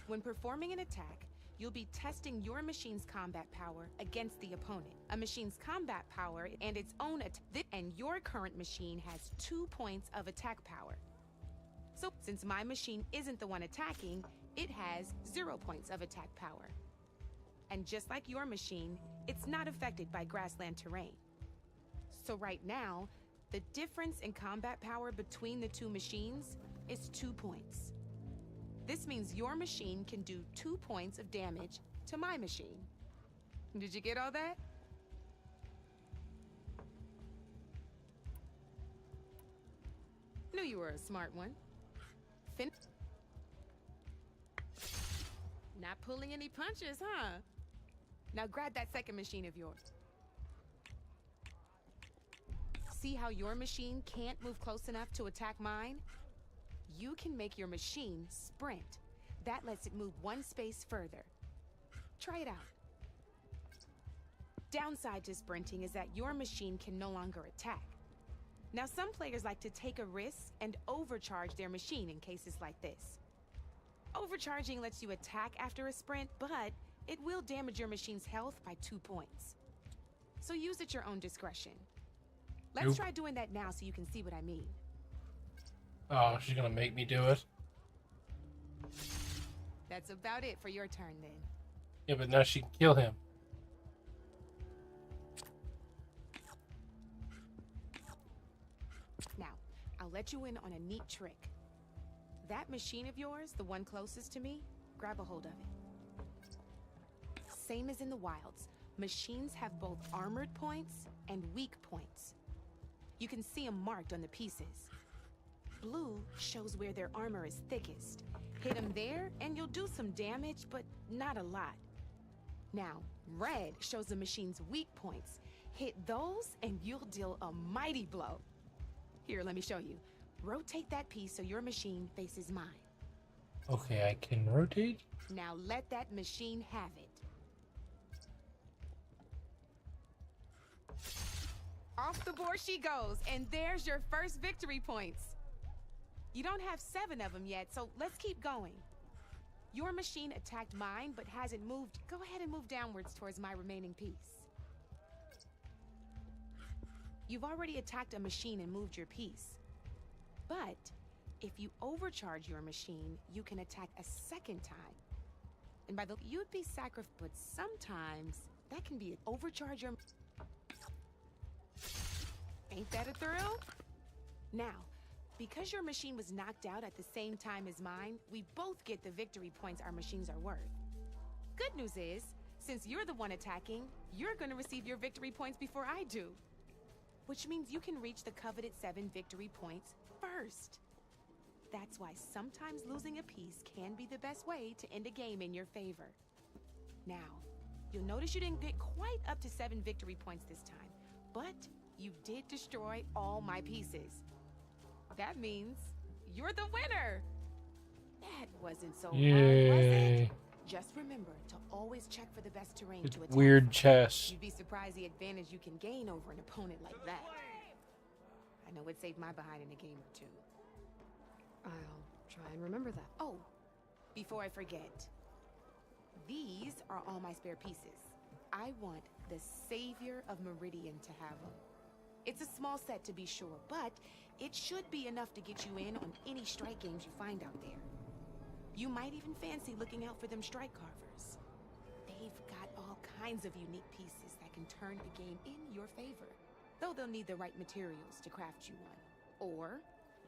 Speaker 12: When performing an attack, you'll be testing your machine's combat power against the opponent. A machine's combat power and its own attack, and your current machine has 2 points of attack power. So, since my machine isn't the one attacking, it has 0 points of attack power. And just like your machine, it's not affected by grassland terrain. So right now, the difference in combat power between the 2 machines is 2 points. This means your machine can do 2 points of damage to my machine. Did you get all that? Knew you were a smart one. Not pulling any punches, huh? Now grab that second machine of yours. See how your machine can't move close enough to attack mine? You can make your machine sprint. That lets it move 1 space further. Try it out. Downside to sprinting is that your machine can no longer attack. Now, some players like to take a risk and overcharge their machine in cases like this. Overcharging lets you attack after a sprint, but it will damage your machine's health by 2 points. So use at your own discretion. Let's try doing that now so you can see what I mean.
Speaker 1: Oh, she's gonna make me do it?
Speaker 12: That's about it for your turn, then.
Speaker 1: Yeah, but now she can kill him.
Speaker 12: Now, I'll let you in on a neat trick. That machine of yours, the one closest to me, grab a hold of it. Same as in the wilds, machines have both armored points and weak points. You can see them marked on the pieces. Blue shows where their armor is thickest. Hit them there, and you'll do some damage, but not a lot. Now, red shows the machine's weak points. Hit those, and you'll deal a mighty blow. Here, let me show you. Rotate that piece so your machine faces mine.
Speaker 1: Okay, I can rotate.
Speaker 12: Now let that machine have it. Off the board she goes, and there's your first victory points. You don't have 7 of them yet, so let's keep going. Your machine attacked mine, but hasn't moved. Go ahead and move downwards towards my remaining piece. You've already attacked a machine and moved your piece. But if you overcharge your machine, you can attack a second time. And by the you'd be sacrificed, but sometimes that can be an overcharge your... Ain't that a thrill? Now, because your machine was knocked out at the same time as mine, we both get the victory points our machines are worth. Good news is, since you're the one attacking, you're gonna receive your victory points before I do. Which means you can reach the coveted 7 victory points first. That's why sometimes losing a piece can be the best way to end a game in your favor. Now, you'll notice you didn't get quite up to 7 victory points this time, but you did destroy all my pieces. That means you're the winner! That wasn't so hard, was it? Just remember to always check for the best terrain
Speaker 1: It's
Speaker 12: to attack.
Speaker 1: weird chess.
Speaker 12: You'd be surprised the advantage you can gain over an opponent like that. I know it saved my behind in a game or 2.
Speaker 2: I'll try and remember that.
Speaker 12: Oh, before I forget, these are all my spare pieces. I want the Savior of Meridian to have them. It's a small set to be sure, but it should be enough to get you in on any strike games you find out there. You might even fancy looking out for them strike carvers. They've got all kinds of unique pieces that can turn a game in your favor, though they'll need the right materials to craft you one. Or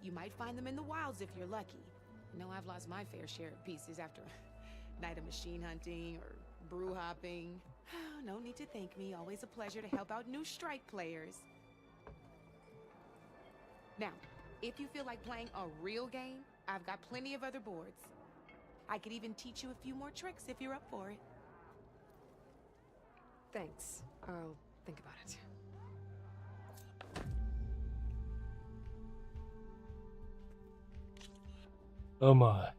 Speaker 12: you might find them in the wilds if you're lucky. I know I've lost my fair share of pieces after a night of machine hunting or brew hopping. No need to thank me. Always a pleasure to help out new strike players. Now, if you feel like playing a real game, I've got plenty of other boards. I could even teach you a few more tricks if you're up for it.
Speaker 2: Thanks. I'll think about it.
Speaker 1: Oh my.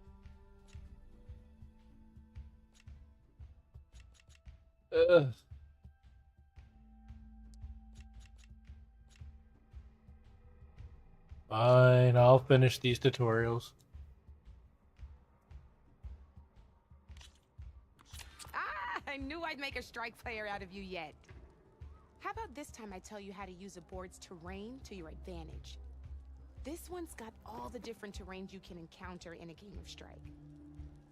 Speaker 1: Fine, I'll finish these tutorials.
Speaker 12: I knew I'd make a strike player out of you yet. How about this time I tell you how to use a board's terrain to your advantage? This one's got all the different terrains you can encounter in a game of Strike.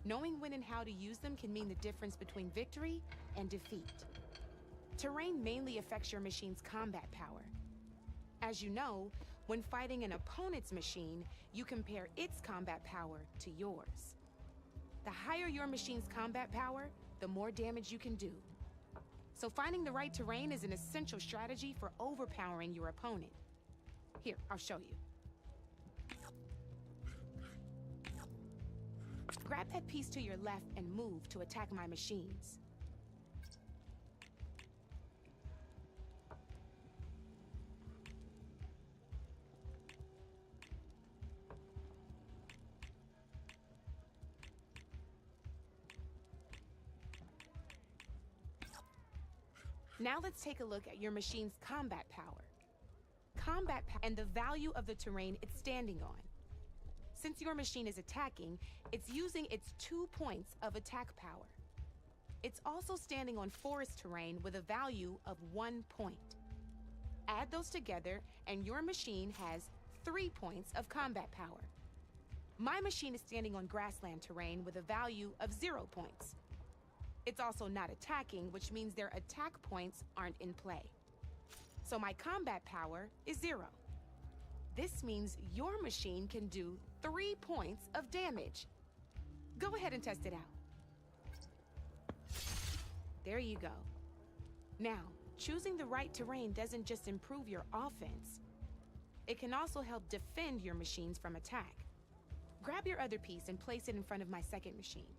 Speaker 12: Knowing when and how to use them can mean the difference between victory and defeat. Terrain mainly affects your machine's combat power. As you know, when fighting an opponent's machine, you compare its combat power to yours. The higher your machine's combat power, the more damage you can do. So finding the right terrain is an essential strategy for overpowering your opponent. Here, I'll show you. Grab that piece to your left and move to attack my machines. Now let's take a look at your machine's combat power. And the value of the terrain it's standing on. Since your machine is attacking, it's using its 2 points of attack power. It's also standing on forest terrain with a value of 1 point. Add those together and your machine has 3 points of combat power. My machine is standing on grassland terrain with a value of 0 points. It's also not attacking, which means their attack points aren't in play. So my combat power is 0. This means your machine can do 3 points of damage. Go ahead and test it out. There you go. Now, choosing the right terrain doesn't just improve your offense. It can also help defend your machines from attack. Grab your other piece and place it in front of my second machine.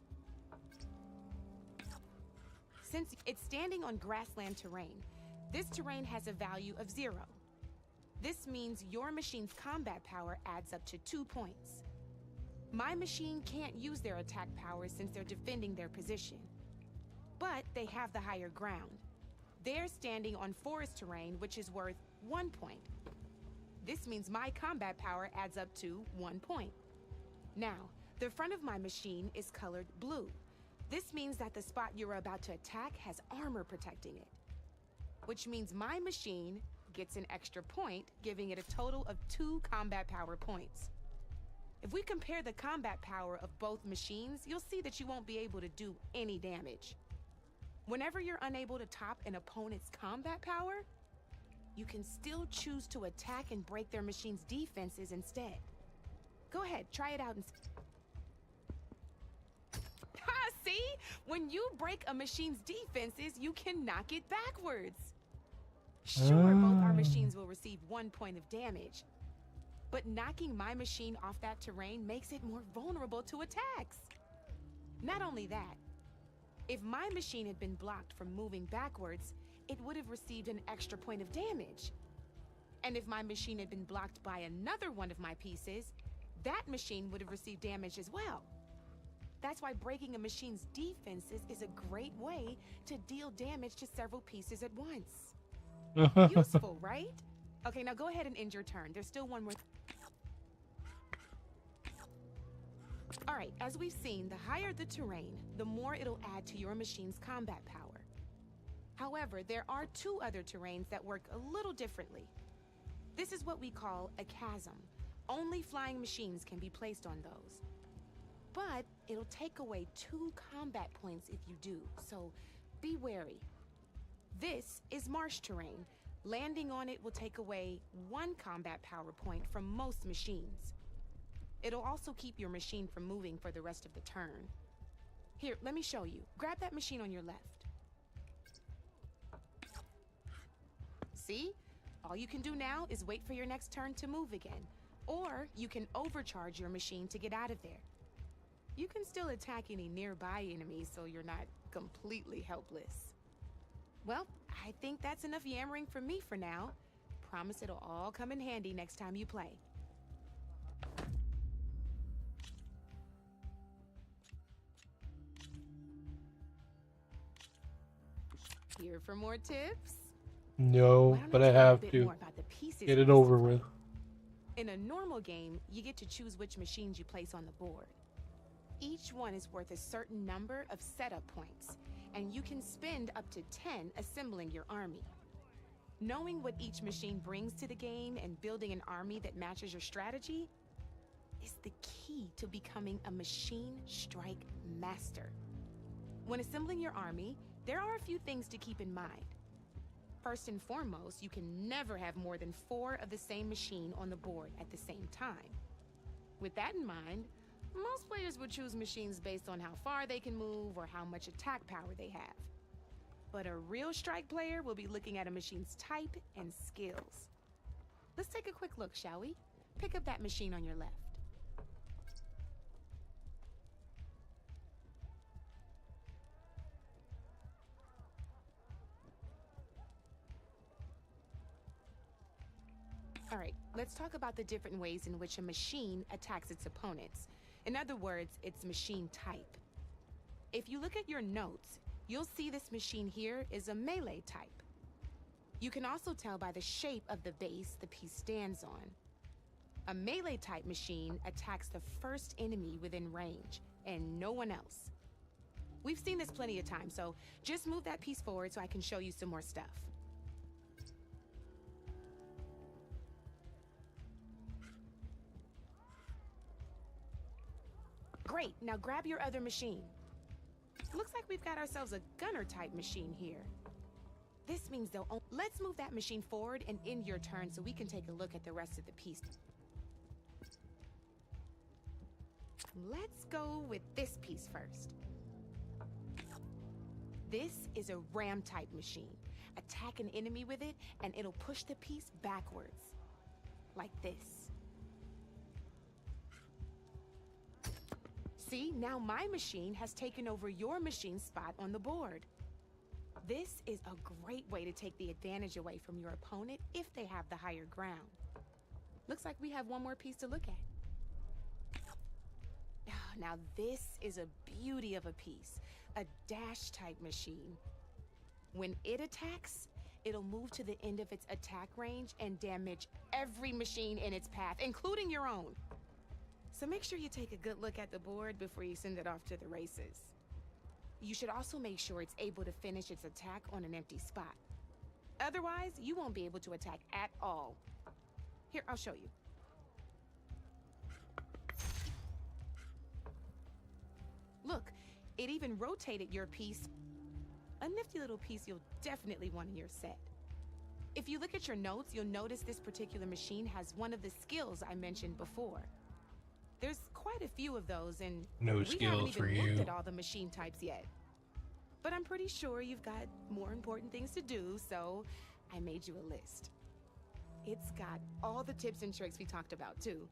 Speaker 12: Since it's standing on grassland terrain, this terrain has a value of 0. This means your machine's combat power adds up to 2 points. My machine can't use their attack powers since they're defending their position. But they have the higher ground. They're standing on forest terrain, which is worth 1 point. This means my combat power adds up to 1 point. Now, the front of my machine is colored blue. This means that the spot you're about to attack has armor protecting it. Which means my machine gets an extra point, giving it a total of 2 combat power points. If we compare the combat power of both machines, you'll see that you won't be able to do any damage. Whenever you're unable to top an opponent's combat power, you can still choose to attack and break their machine's defenses instead. Go ahead, try it out and... Ha! See? When you break a machine's defenses, you can knock it backwards. Sure, both our machines will receive 1 point of damage, but knocking my machine off that terrain makes it more vulnerable to attacks. Not only that, if my machine had been blocked from moving backwards, it would have received an extra point of damage. And if my machine had been blocked by another one of my pieces, that machine would have received damage as well. That's why breaking a machine's defenses is a great way to deal damage to several pieces at once. Useful, right? Okay, now go ahead and end your turn. There's still one more. All right, as we've seen, the higher the terrain, the more it'll add to your machine's combat power. However, there are 2 other terrains that work a little differently. This is what we call a chasm. Only flying machines can be placed on those. But it'll take away 2 combat points if you do, so be wary. This is marsh terrain. Landing on it will take away 1 combat power point from most machines. It'll also keep your machine from moving for the rest of the turn. Here, let me show you. Grab that machine on your left. See? All you can do now is wait for your next turn to move again. Or you can overcharge your machine to get out of there. You can still attack any nearby enemies so you're not completely helpless. Well, I think that's enough yammering from me for now. Promise it'll all come in handy next time you play. Here for more tips?
Speaker 1: No, but I have to get it over with.
Speaker 12: In a normal game, you get to choose which machines you place on the board. Each one is worth a certain number of setup points, and you can spend up to 10 assembling your army. Knowing what each machine brings to the game and building an army that matches your strategy is the key to becoming a machine strike master. When assembling your army, there are a few things to keep in mind. First and foremost, you can never have more than 4 of the same machine on the board at the same time. With that in mind, most players would choose machines based on how far they can move or how much attack power they have. But a real strike player will be looking at a machine's type and skills. Let's take a quick look, shall we? Pick up that machine on your left. All right, let's talk about the different ways in which a machine attacks its opponents. In other words, its machine type. If you look at your notes, you'll see this machine here is a melee type. You can also tell by the shape of the base the piece stands on. A melee type machine attacks the first enemy within range, and no one else. We've seen this plenty of times, so just move that piece forward so I can show you some more stuff. Great, now grab your other machine. Looks like we've got ourselves a gunner type machine here. This means let's move that machine forward and end your turn so we can take a look at the rest of the piece. Let's go with this piece first. This is a ram type machine. Attack an enemy with it and it'll push the piece backwards. Like this. See, now my machine has taken over your machine's spot on the board. This is a great way to take the advantage away from your opponent if they have the higher ground. Looks like we have one more piece to look at. Now this is a beauty of a piece, a dash type machine. When it attacks, it'll move to the end of its attack range and damage every machine in its path, including your own. So make sure you take a good look at the board before you send it off to the races. You should also make sure it's able to finish its attack on an empty spot. Otherwise, you won't be able to attack at all. Here, I'll show you. Look, it even rotated your piece. A nifty little piece you'll definitely want in your set. If you look at your notes, you'll notice this particular machine has one of the skills I mentioned before. There's quite a few of those, and
Speaker 1: No
Speaker 12: we
Speaker 1: skills
Speaker 12: haven't
Speaker 1: for
Speaker 12: even looked
Speaker 1: you.
Speaker 12: at all the machine types yet. But I'm pretty sure you've got more important things to do, so I made you a list. It's got all the tips and tricks we talked about, too.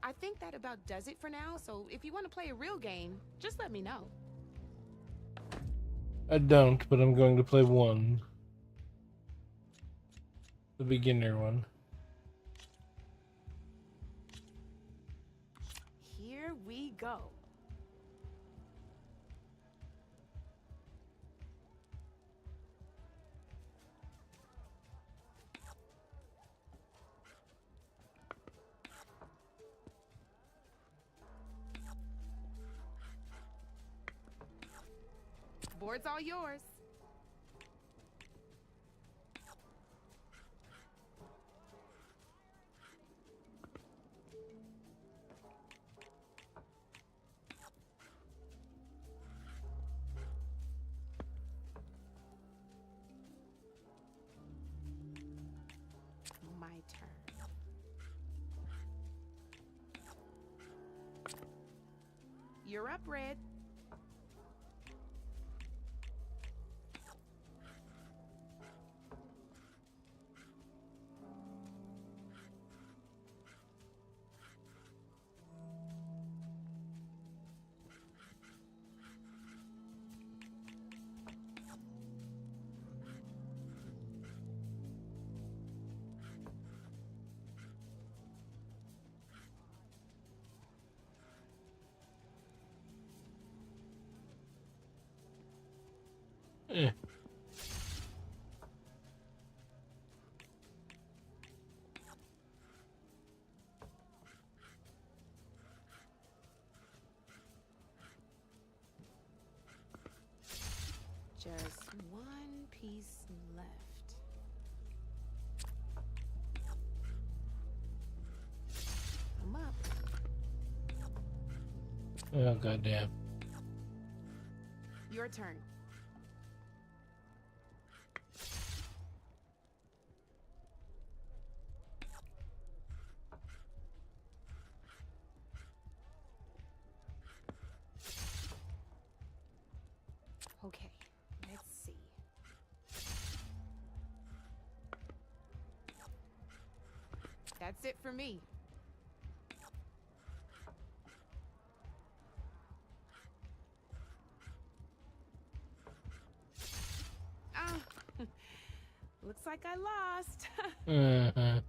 Speaker 12: I think that about does it for now, so if you want to play a real game, just let me know.
Speaker 1: I don't, but I'm going to play one. The beginner one.
Speaker 12: Here we go. Board's all yours. My turn. You're up, Red.
Speaker 1: Eh.
Speaker 12: Just one piece left. I'm up.
Speaker 1: Oh, goddamn.
Speaker 12: Your turn. Okay, let's see. That's it for me. Ah, looks like I lost.
Speaker 1: Uh-huh.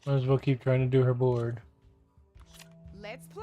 Speaker 1: Might as well keep trying to do her board.
Speaker 12: Let's play.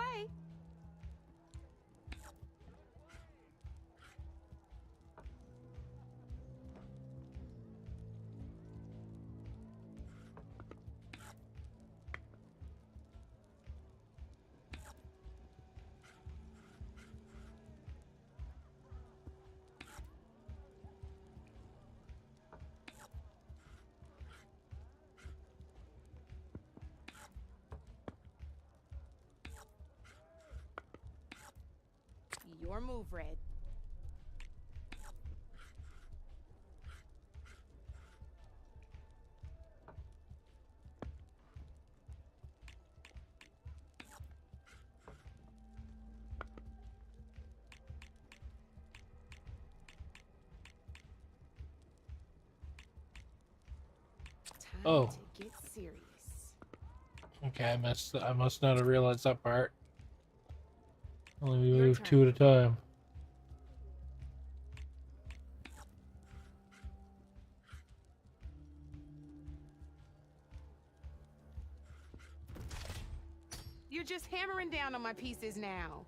Speaker 12: Your move, Red.
Speaker 1: Oh.
Speaker 12: to get serious.
Speaker 1: Okay, I must not have realized that part. Only
Speaker 12: Your
Speaker 1: move
Speaker 12: turn.
Speaker 1: 2 at a time.
Speaker 12: You're just hammering down on my pieces now.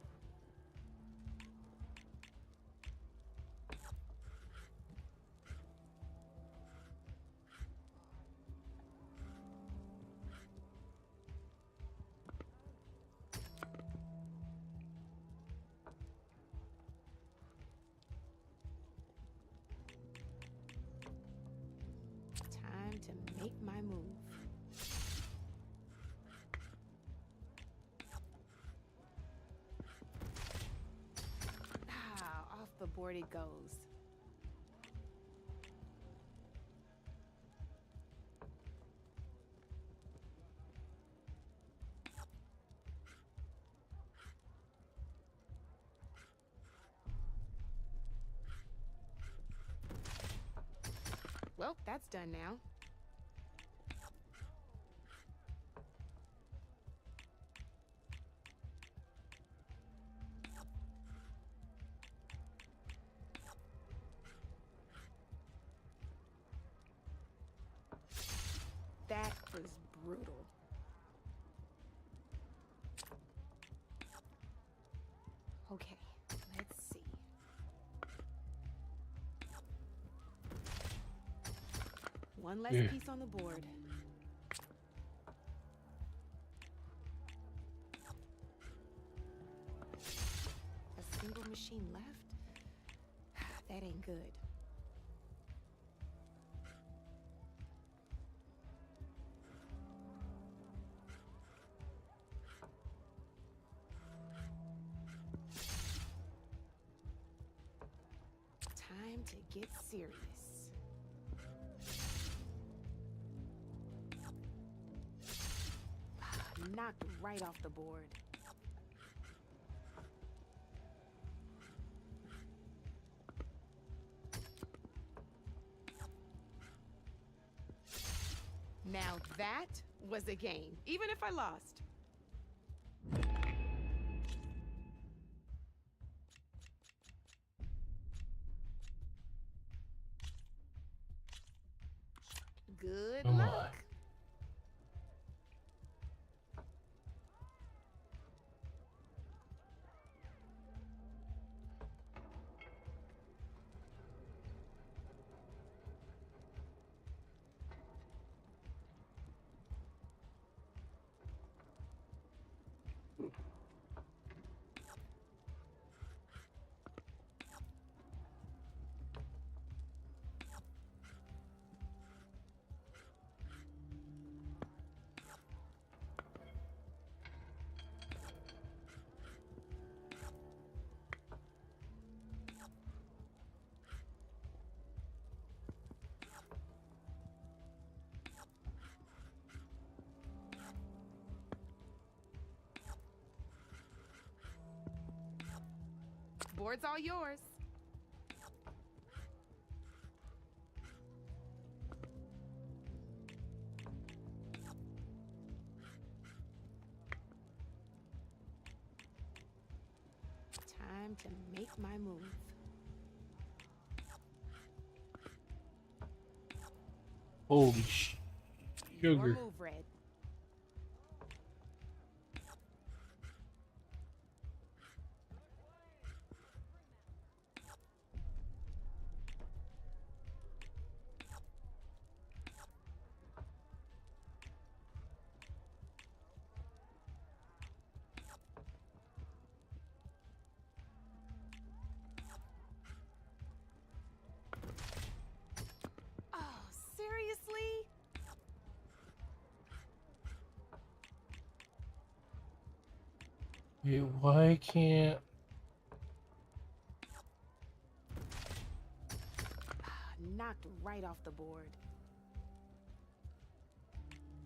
Speaker 12: Time to make my move. Off the board it goes. Well, that's done now. That was brutal. Okay, let's see. One less piece on the board. A single machine left? That ain't good. Time to get serious. Knocked right off the board. Now that was a game, even if I lost. Good
Speaker 1: Come on.
Speaker 12: luck. Board's all yours. Time to make my move.
Speaker 1: Holy
Speaker 12: Your
Speaker 1: sugar.
Speaker 12: move, Red. Oh, seriously?
Speaker 1: Wait, why can't...
Speaker 12: Knocked right off the board.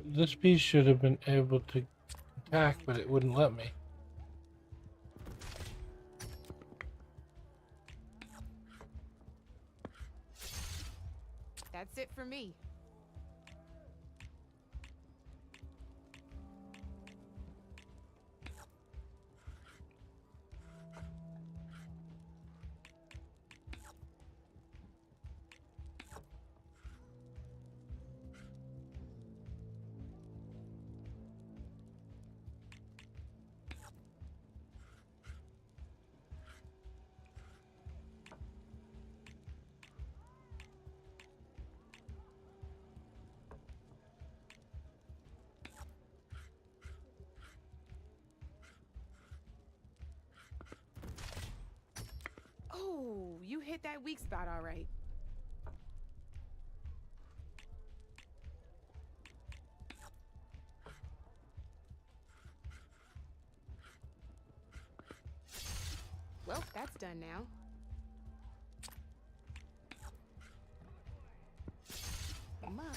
Speaker 1: This piece should have been able to attack, but it wouldn't let me.
Speaker 12: That's it for me. hit that weak spot all right. Well, that's done now. Come up.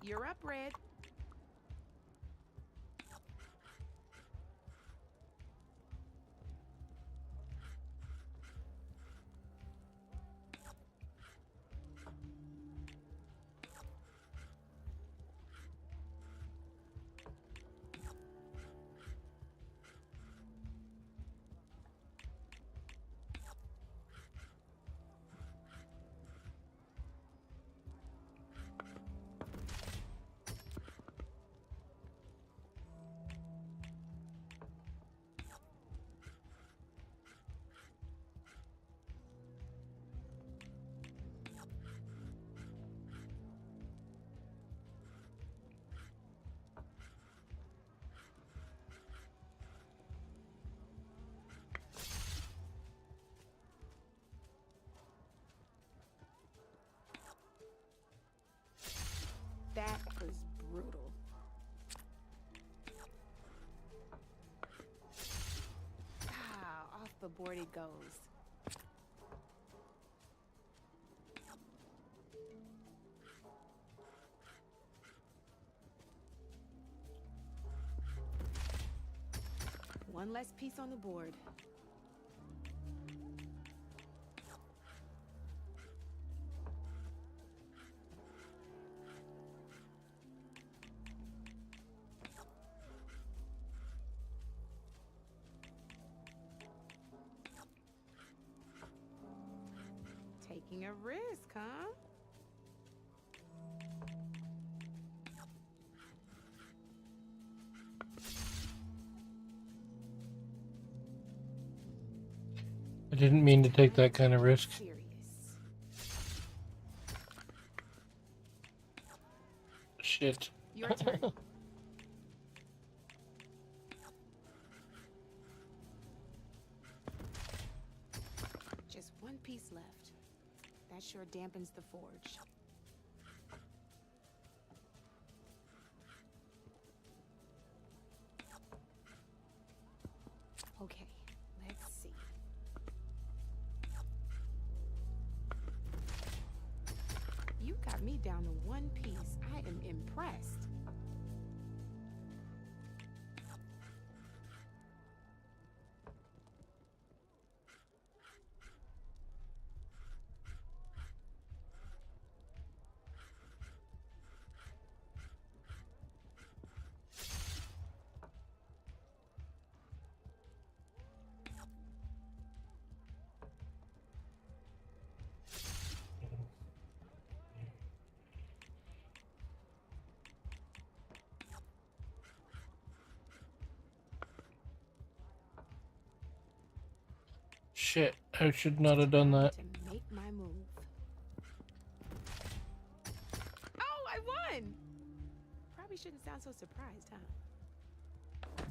Speaker 12: You're up, Red. That was brutal. Ah, off the board it goes. One less piece on the board. Taking a risk, huh?
Speaker 1: I didn't mean to take that kind of risk.
Speaker 12: Serious.
Speaker 1: Shit.
Speaker 12: Your turn. Just one piece left. That sure dampens the forge. Okay, let's see. You got me down to one piece. I am impressed.
Speaker 1: Shit, I should not have done that.
Speaker 12: To make my move. Oh, I won! Probably shouldn't sound so surprised, huh?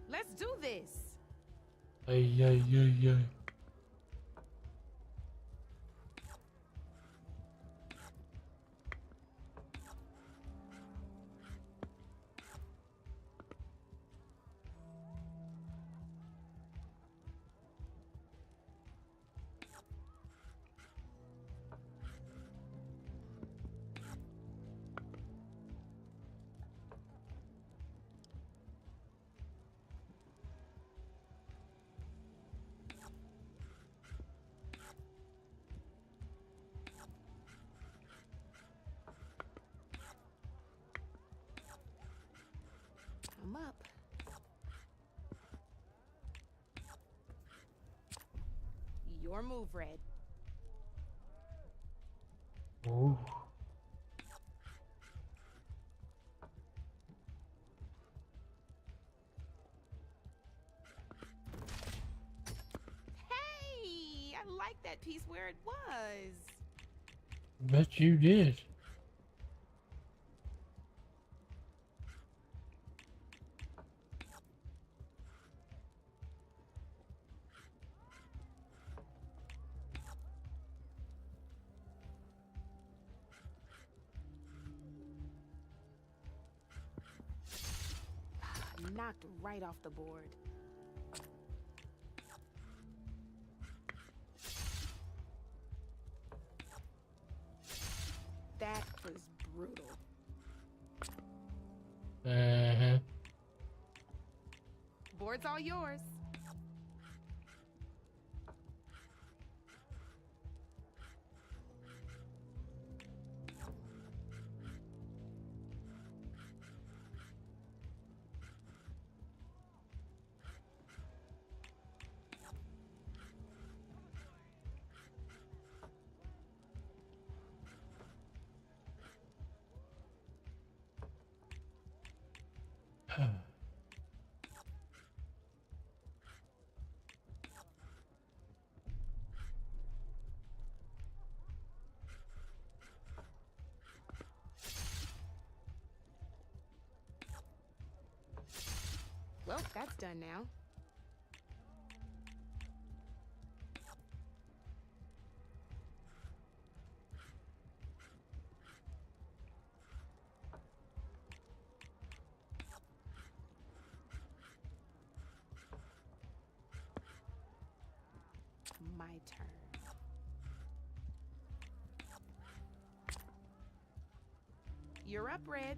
Speaker 12: Let's do this.
Speaker 1: Ay, ay, ay, ay.
Speaker 12: I'm up. Your move, Red.
Speaker 1: Ooh.
Speaker 12: Hey, I like that piece where it was.
Speaker 1: Bet you did.
Speaker 12: knocked right off the board. That was brutal.
Speaker 1: Uh-huh.
Speaker 12: Board's all yours. Well, that's done now. My turn. You're up, Red.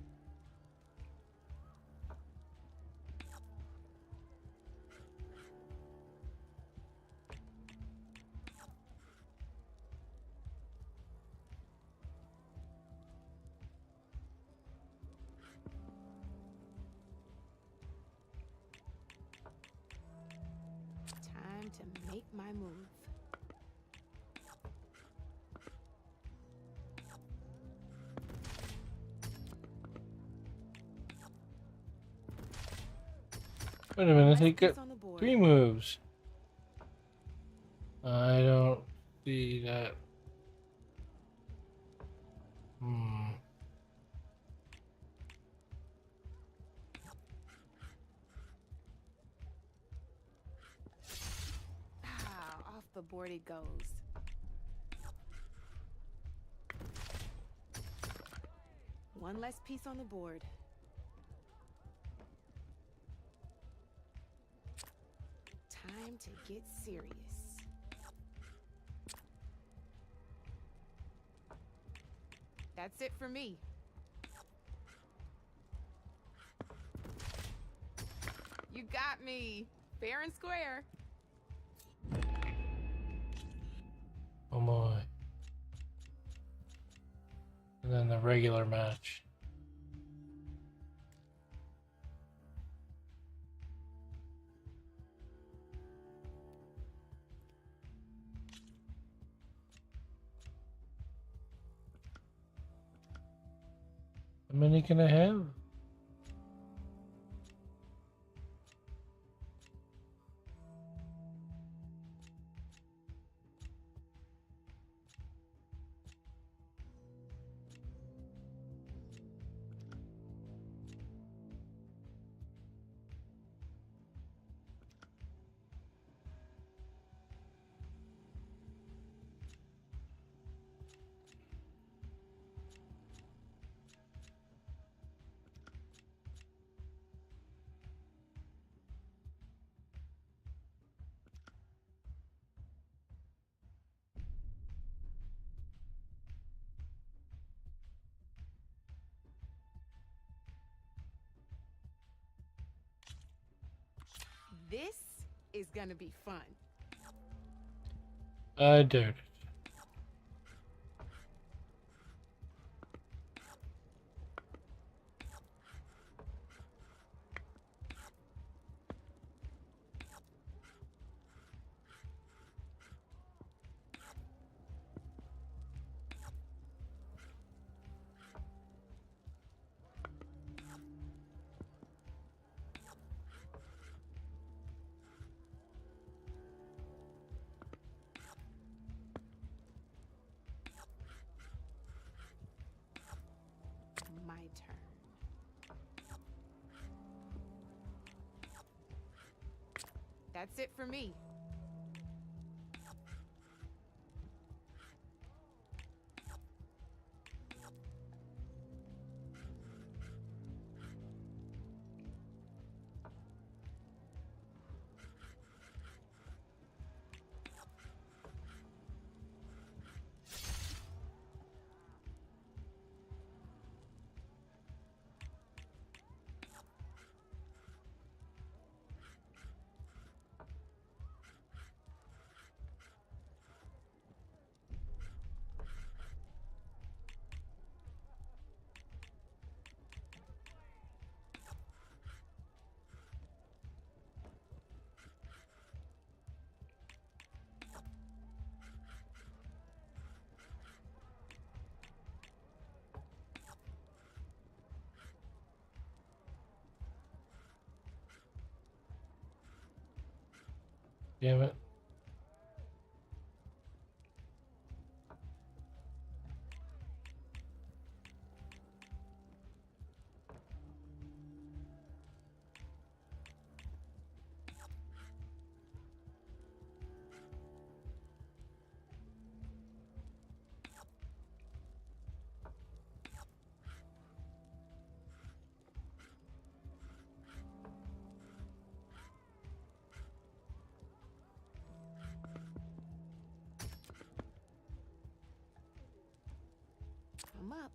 Speaker 12: Time to make my move.
Speaker 1: Wait a minute, he
Speaker 12: Last
Speaker 1: got
Speaker 12: piece on the board.
Speaker 1: 3 moves. I don't see that.
Speaker 12: Off the board it goes. One less piece on the board. Time to get serious. That's it for me. You got me. Fair and square.
Speaker 1: Oh my. And then the regular match. How many can I have?
Speaker 12: This is gonna be fun.
Speaker 1: I doubt it.
Speaker 12: My turn. That's it for me.
Speaker 1: Damn it.
Speaker 12: I'm up.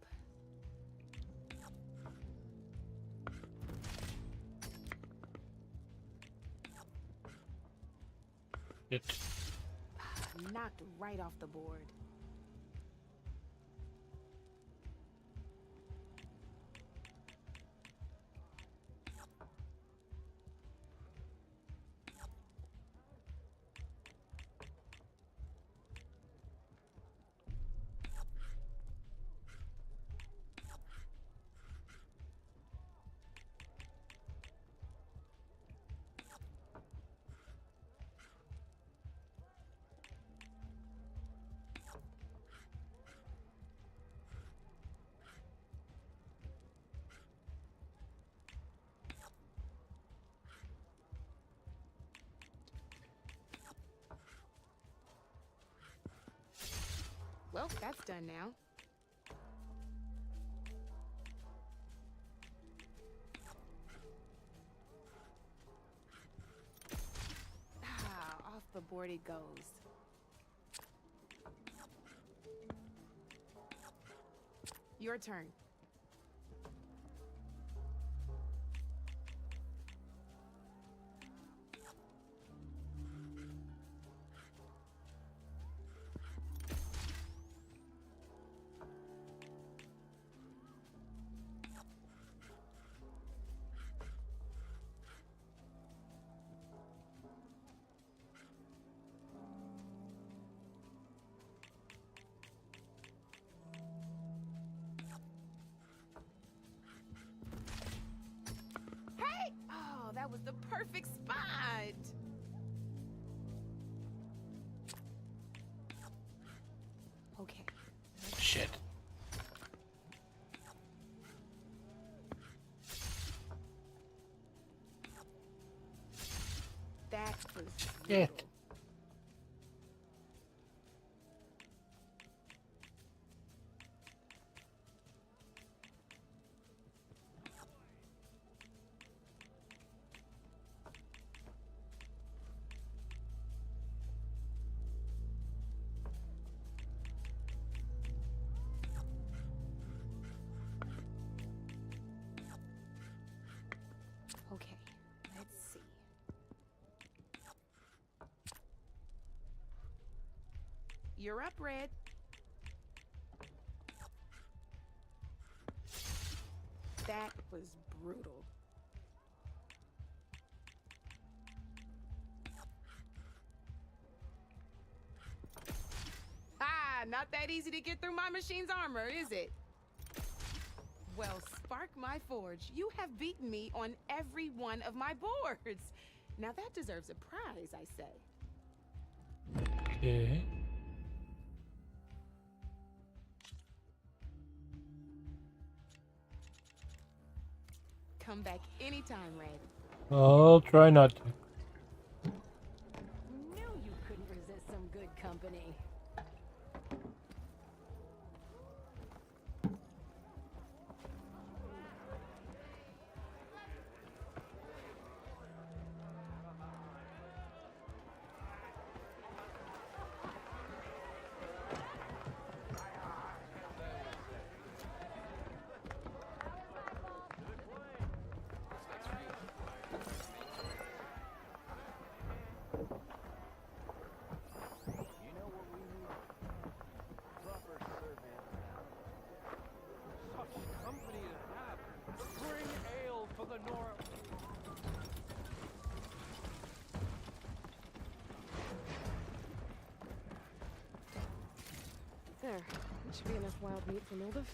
Speaker 1: It.
Speaker 12: Knocked right off the board. Well, that's done now. Off the board it goes. Your turn. That was the perfect spot. Okay.
Speaker 1: Shit.
Speaker 12: That was
Speaker 1: Shit.
Speaker 12: Okay, let's see. You're up, Red. That was brutal. Not that easy to get through my machine's armor, is it? Well, spark my forge. You have beaten me on every one of my boards. Now that deserves a prize, I say.
Speaker 1: Okay.
Speaker 12: Come back anytime, Red.
Speaker 1: I'll try not to.
Speaker 5: Knew you couldn't resist some good company.
Speaker 2: There. That should be enough wild meat for Moldov.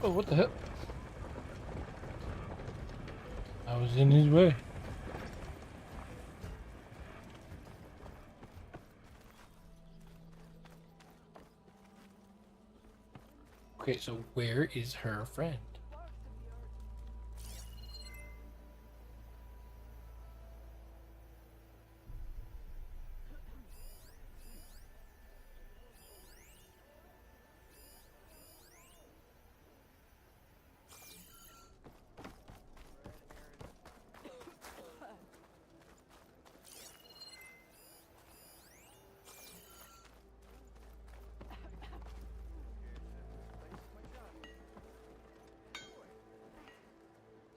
Speaker 1: Oh, what the hell? I was in his way. Okay, so where is her friend?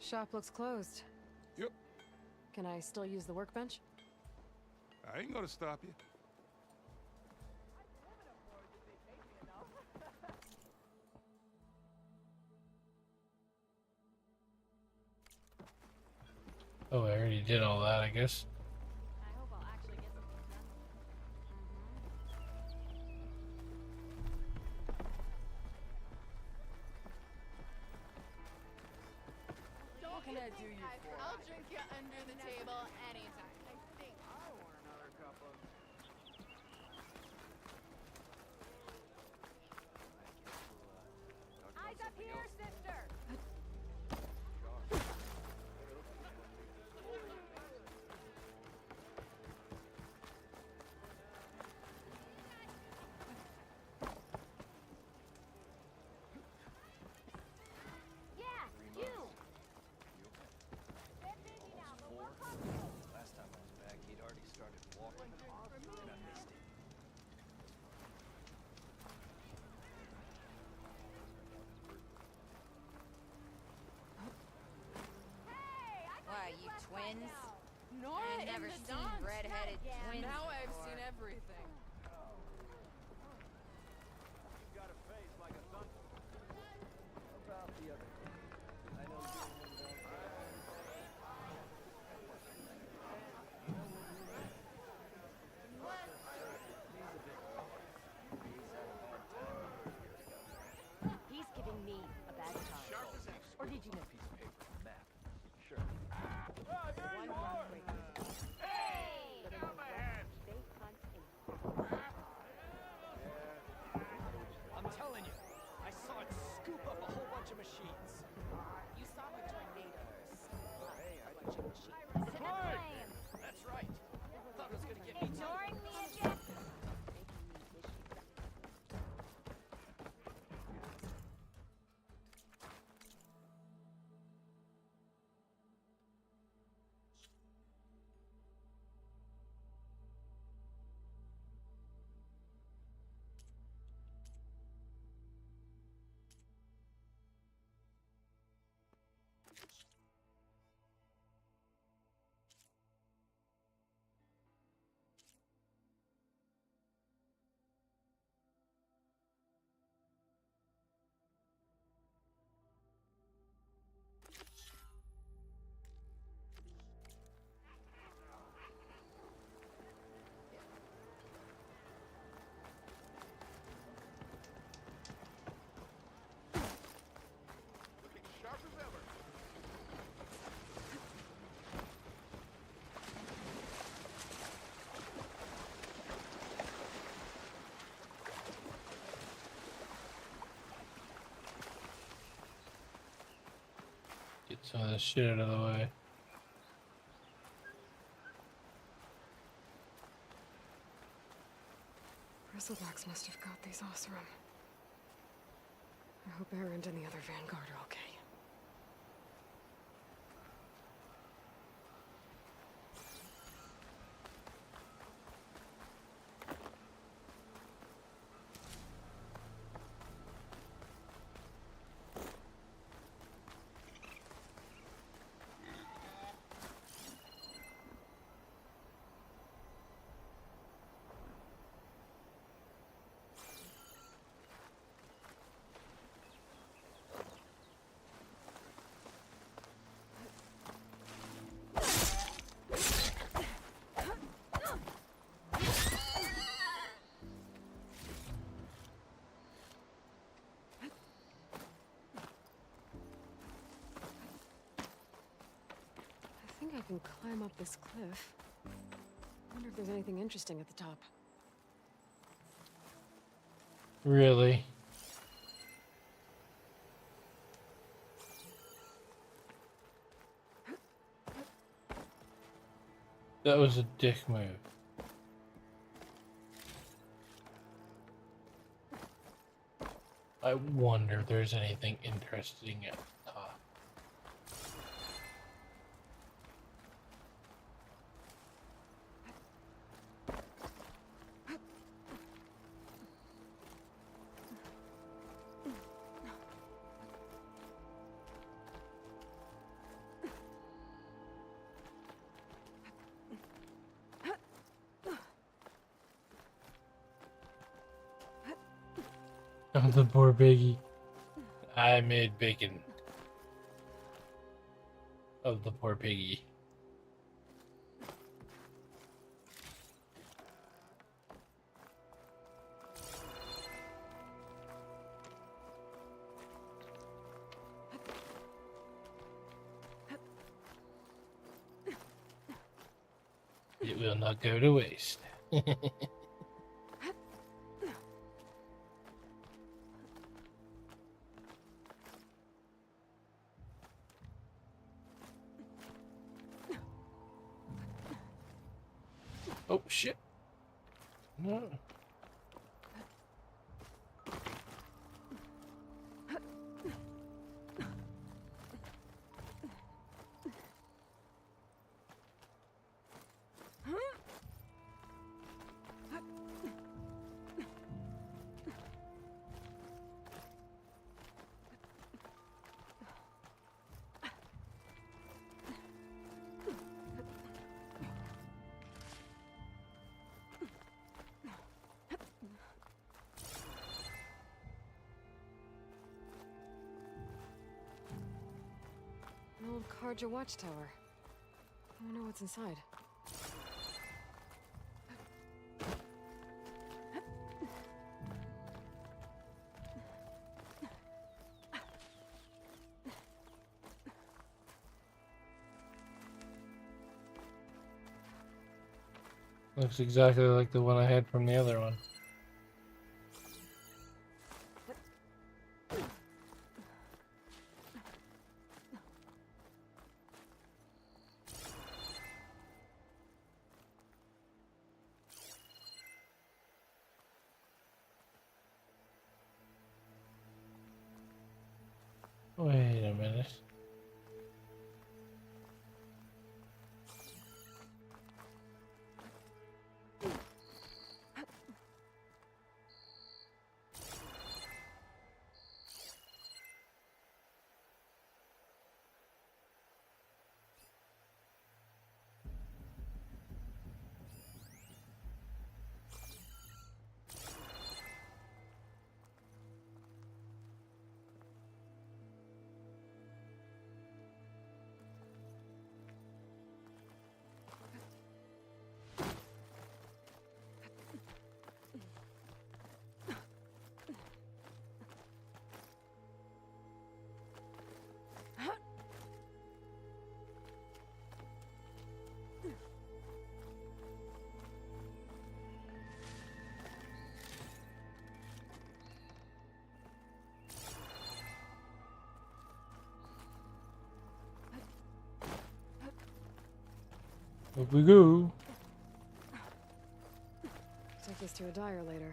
Speaker 2: Shop looks closed.
Speaker 13: Yep.
Speaker 2: Can I still use the workbench?
Speaker 13: I ain't gonna stop you.
Speaker 1: Oh, I already did all that, I guess.
Speaker 5: I hope I'll actually get something done.
Speaker 8: What can I do you for?
Speaker 9: I'll drink you under the table anytime. I think.
Speaker 6: I want another cup of...
Speaker 9: Eyes up here, sister. Yeah, you. Get busy now, but we'll come to you.
Speaker 6: Last time I was back, he'd already started walking, and I missed it.
Speaker 9: Hey, I
Speaker 8: Why,
Speaker 9: thought
Speaker 8: you
Speaker 9: left
Speaker 8: twins?
Speaker 9: myself.
Speaker 8: Nora
Speaker 9: I've
Speaker 8: never
Speaker 9: in the
Speaker 8: seen
Speaker 9: dance.
Speaker 8: red-headed
Speaker 9: Yeah.
Speaker 8: twins
Speaker 9: Now
Speaker 8: before.
Speaker 9: I've seen everything.
Speaker 5: He's giving me a bad time. Or did you know?
Speaker 6: Piece of paper, a map. Sure.
Speaker 5: One rock breaker.
Speaker 9: Hey!
Speaker 5: But in the west, they hunt in
Speaker 6: I'm telling you, I saw it scoop up a whole bunch of machines.
Speaker 12: You saw the tornadoes.
Speaker 6: Hey, I
Speaker 12: Bunch of machines.
Speaker 9: Listen to flame.
Speaker 6: That's right. Thought it was gonna get me too.
Speaker 9: Ignoring me again?
Speaker 1: Get some of this shit out of the way.
Speaker 2: Bristlebacks must have got these Osram. I hope Erend and the other Vanguard are okay. I can climb up this cliff. Wonder if there's anything interesting at the top.
Speaker 1: Really? That was a dick move. I wonder if there's anything interesting at the top. I'm the poor piggy. I made bacon. Of the poor piggy. It will not go to waste. Oh shit. No.
Speaker 2: An old Karja watchtower. I wonder what's inside.
Speaker 1: Looks exactly like the one I had from the other one. Wait a minute. Up we go.
Speaker 2: Take this to a dyer later.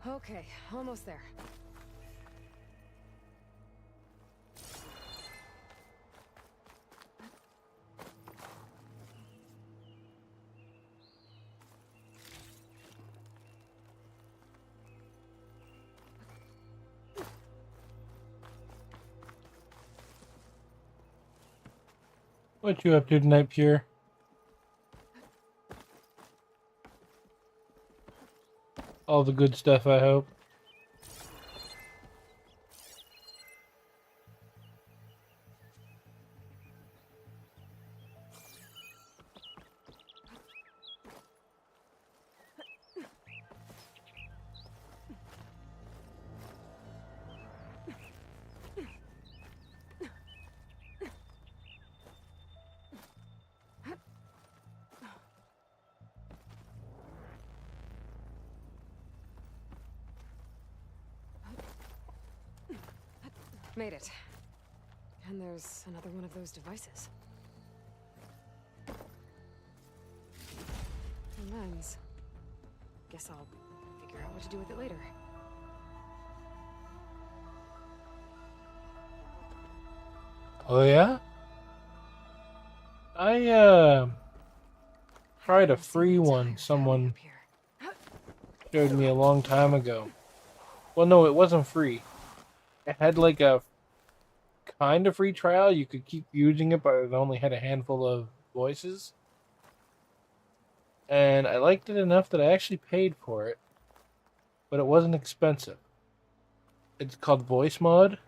Speaker 2: Okay, almost there.
Speaker 1: What you up to tonight, Pure? All the good stuff, I hope.
Speaker 2: Made it. And there's another one of those devices. A lens. Guess I'll figure out what to do with it later.
Speaker 1: Oh yeah? I tried a free one someone showed me a long time ago. Well, no, it wasn't free. It had like a kind of free trial. You could keep using it, but it only had a handful of voices. And I liked it enough that I actually paid for it. But it wasn't expensive. It's called Voice Mod.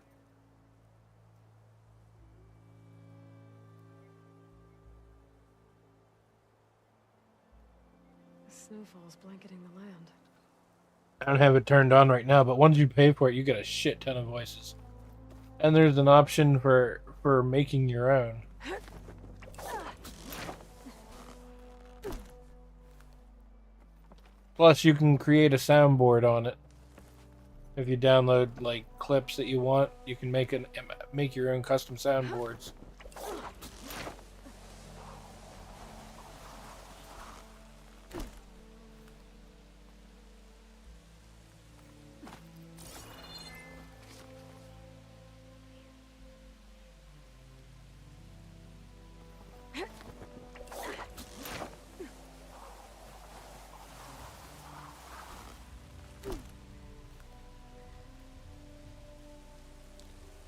Speaker 2: The snowfall's blanketing the land.
Speaker 1: I don't have it turned on right now, but once you pay for it, you get a shit ton of voices. And there's an option for making your own. Plus, you can create a soundboard on it. If you download like clips that you want, you can make your own custom soundboards.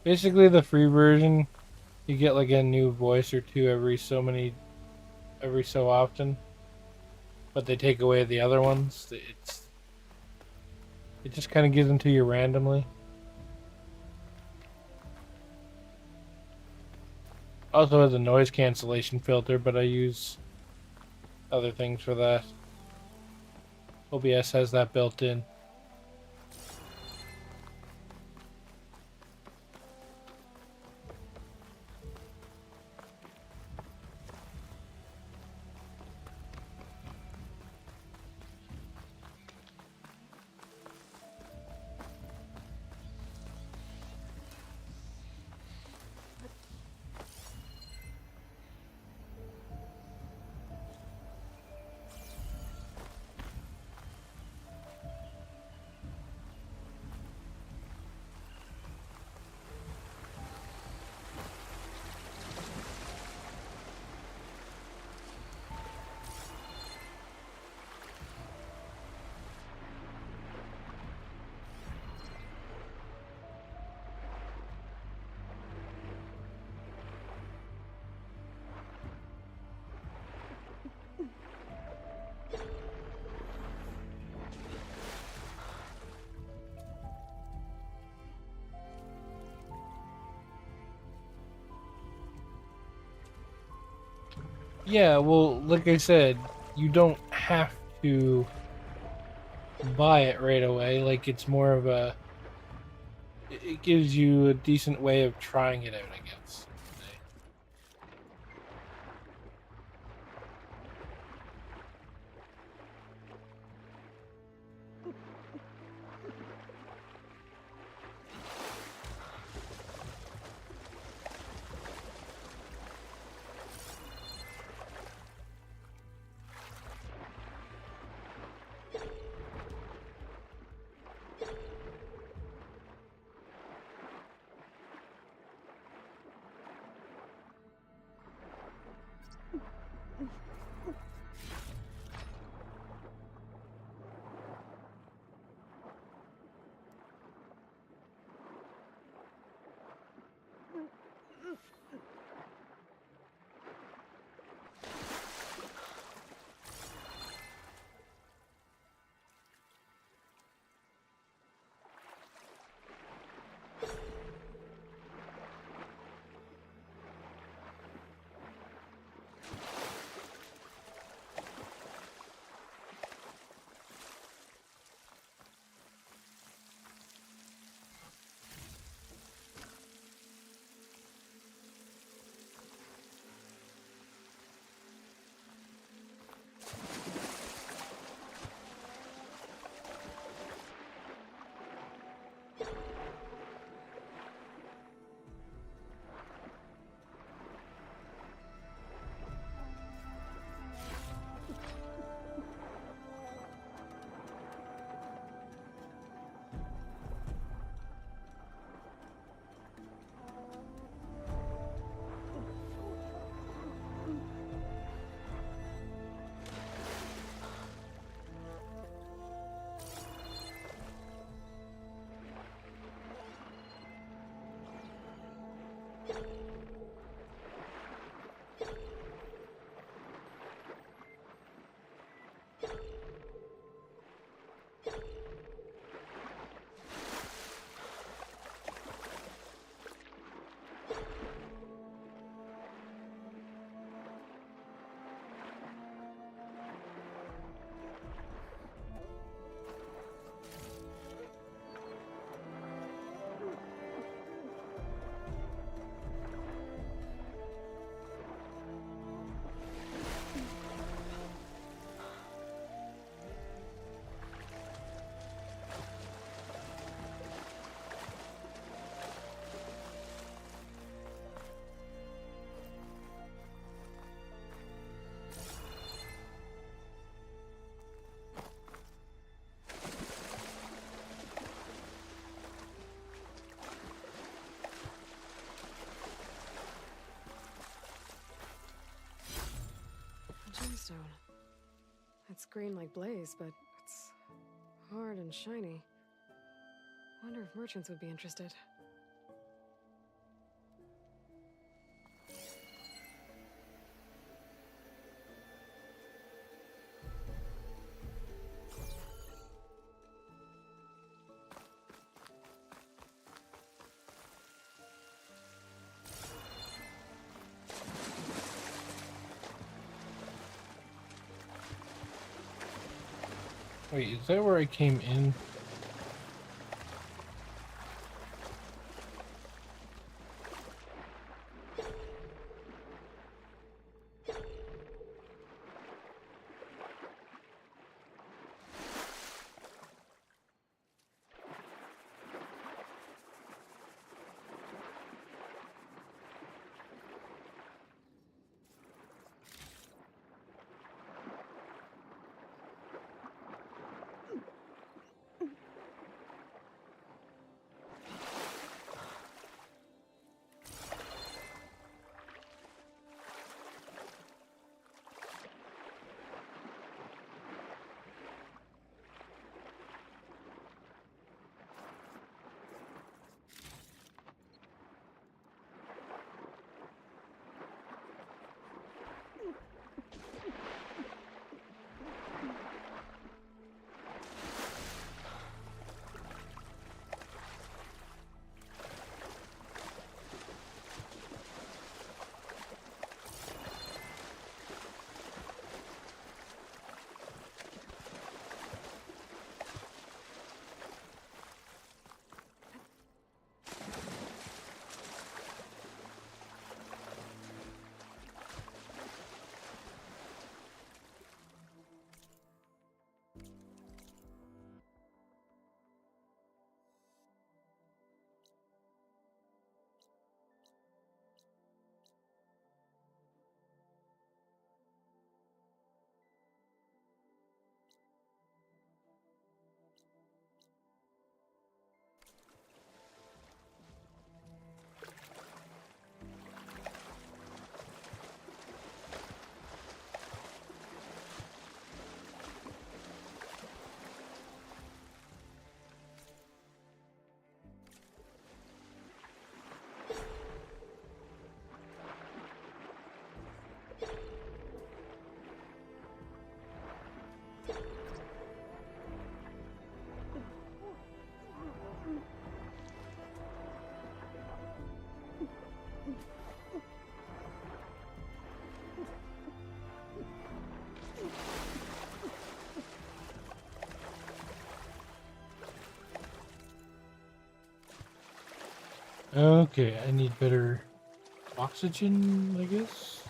Speaker 1: Basically, the free version, you get like a new voice or two every so often, but they take away the other ones. It just kind of gives them to you randomly. Also has a noise cancellation filter, but I use other things for that. OBS has that built in. Yeah, well, like I said, you don't have to buy it right away. Like, it's more of a... It gives you a decent way of trying it out, I guess.
Speaker 2: It's green like Blaze, but it's hard and shiny. Wonder if merchants would be interested.
Speaker 1: Wait, is that where I came in? Okay, I need better oxygen, I guess.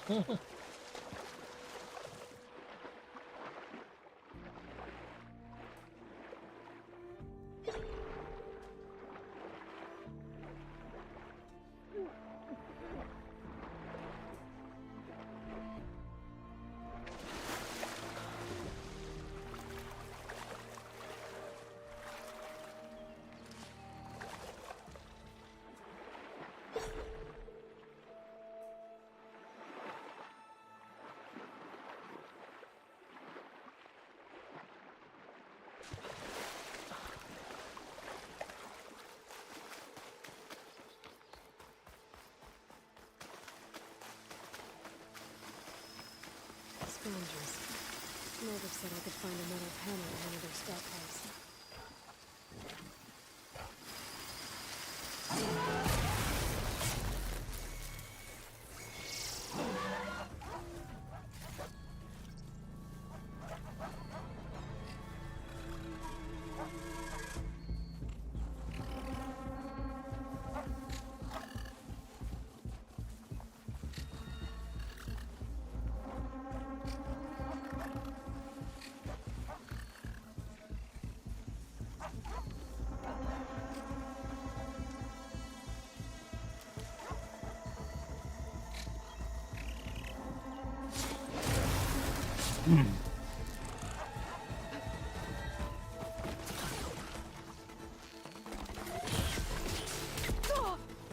Speaker 2: Scavengers. Motive said I could find a metal panel in one of their stockpiles.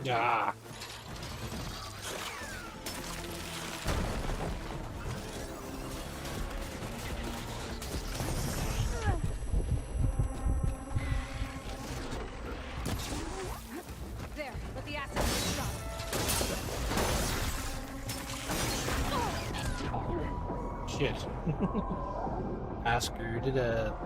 Speaker 2: Yeah.
Speaker 8: the acid shot.
Speaker 1: Shit. I screwed it up.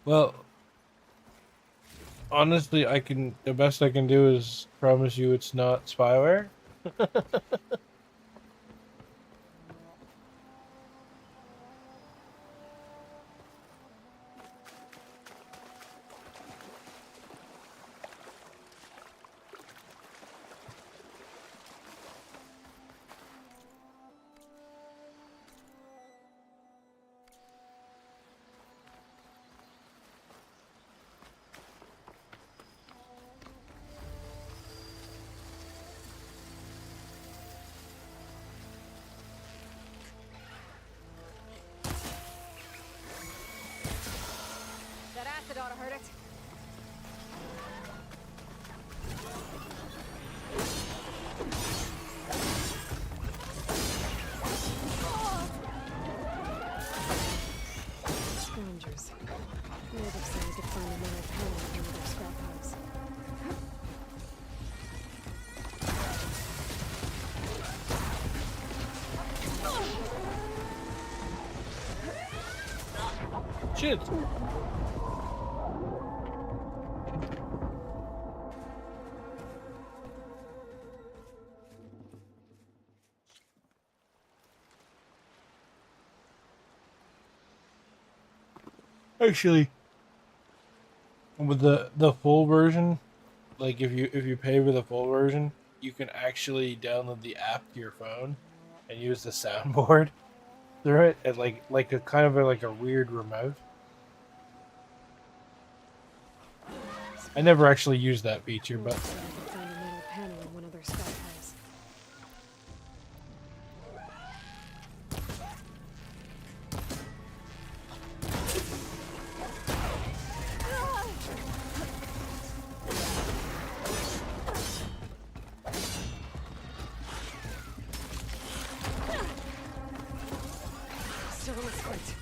Speaker 1: Well, honestly, the best I can do is promise you it's not spyware.
Speaker 8: That acid ought to hurt it.
Speaker 2: Scavengers. Natives say we could find another panel in one of their scrap house.
Speaker 1: Shit. Actually, with the full version, like if you pay for the full version, you can actually download the app to your phone and use the soundboard through it, and like a kind of like a weird remote. I never actually used that feature, but
Speaker 2: Natives say we could find another panel in one of their scrap house. Still in the squint.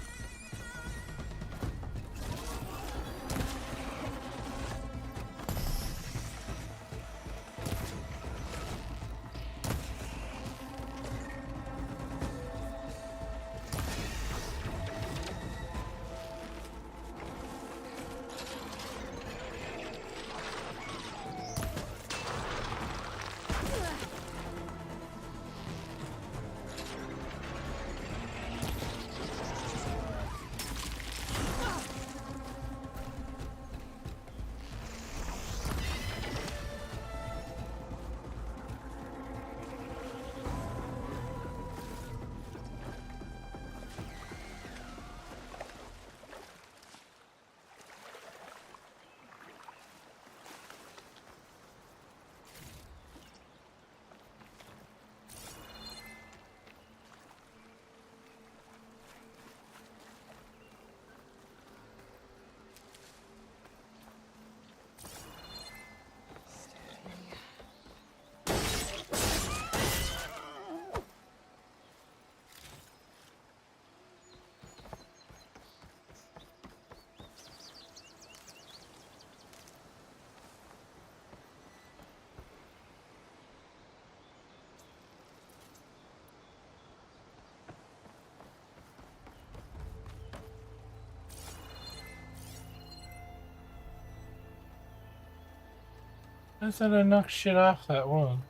Speaker 1: I said I knocked shit off that one.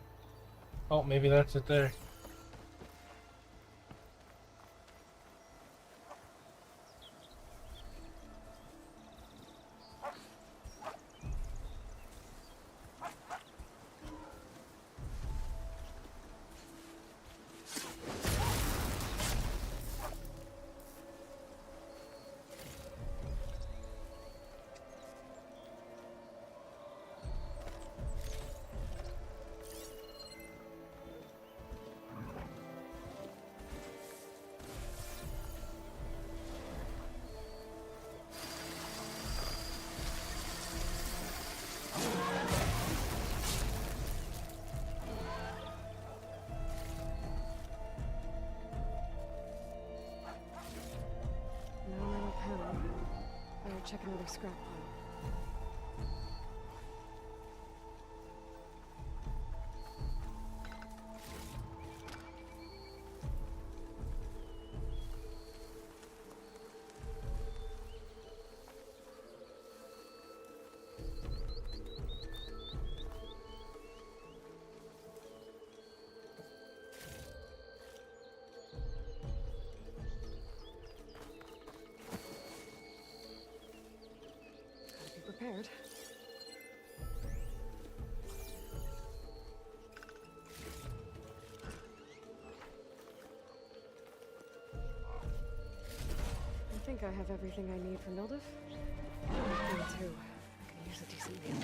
Speaker 1: Oh, maybe that's it there.
Speaker 2: check another scrap pile. Prepared. I think I have everything I need for Mildiv. Me too. I can use a decent meal.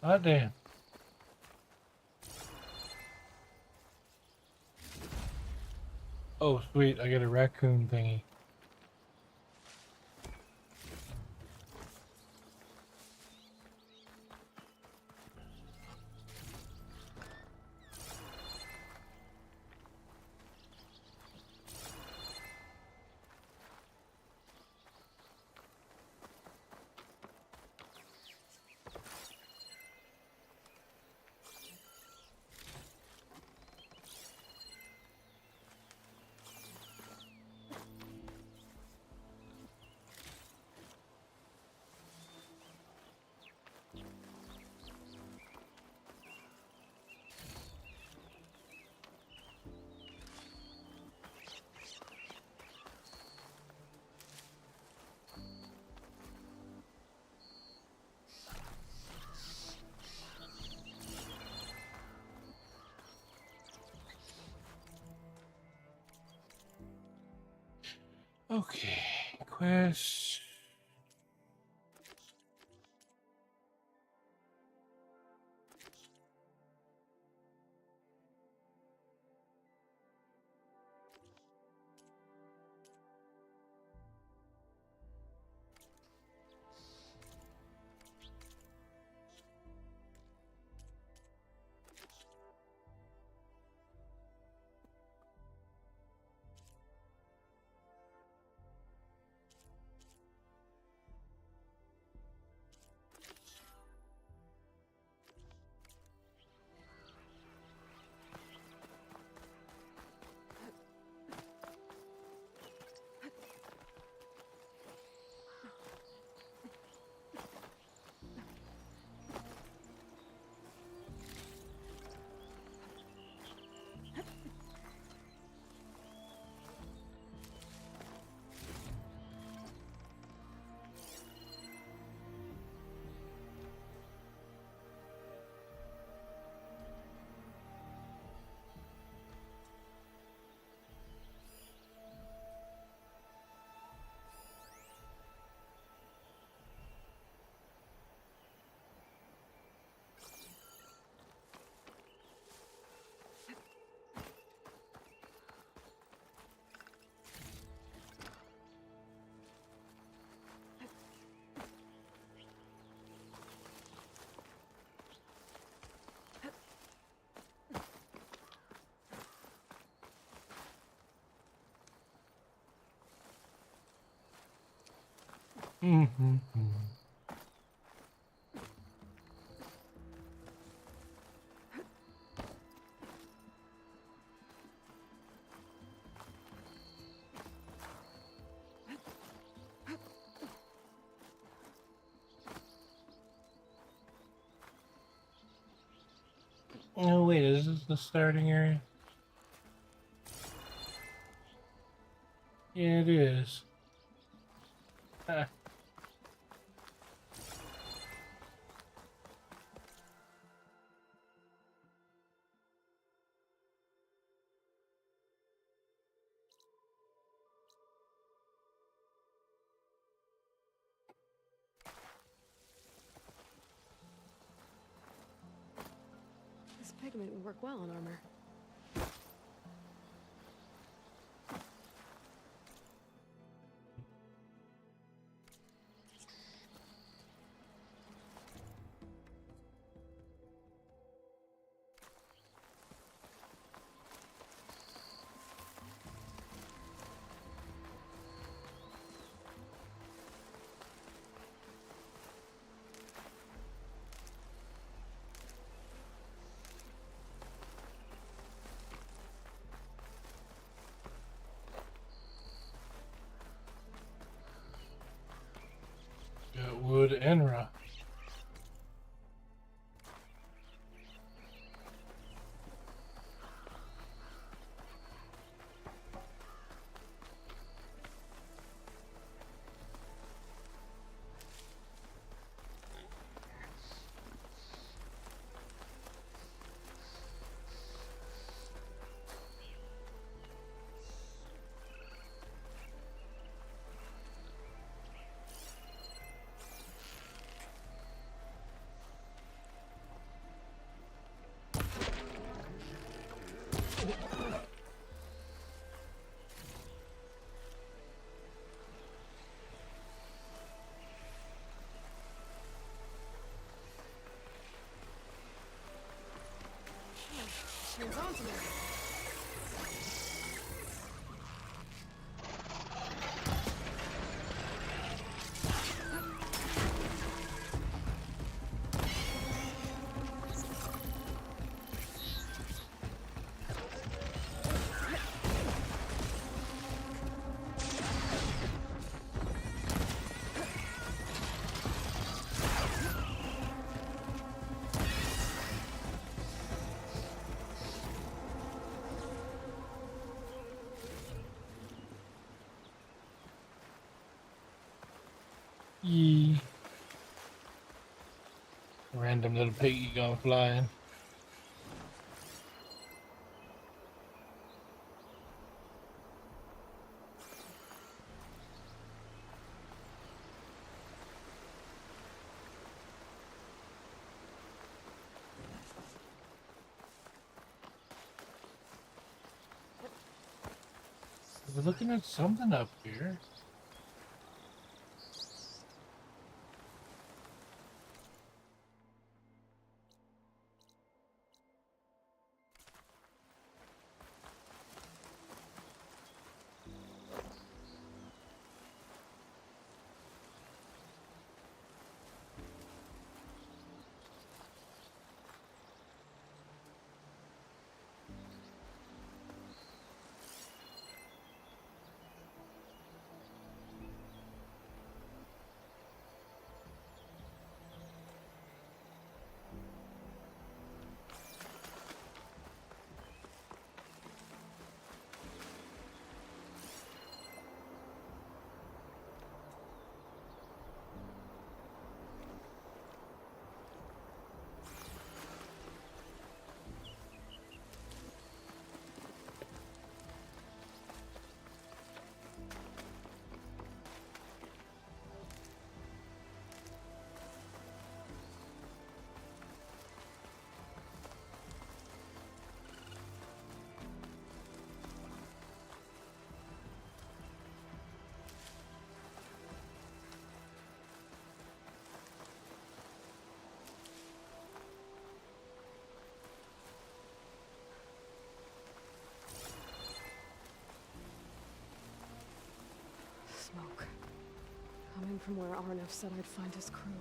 Speaker 1: God damn. Oh, sweet. I got a raccoon thingy. Okay, quest. Mm-hmm. Oh wait, is this the starting area? Yeah, it is. Ah.
Speaker 2: pigment would work well on armor.
Speaker 1: Got wood and rock.
Speaker 2: Hands on to me.
Speaker 1: Yee. Random little piggy gone flying. We're looking at something up here.
Speaker 2: Smoke. Coming from where Arnav said I'd find his crew.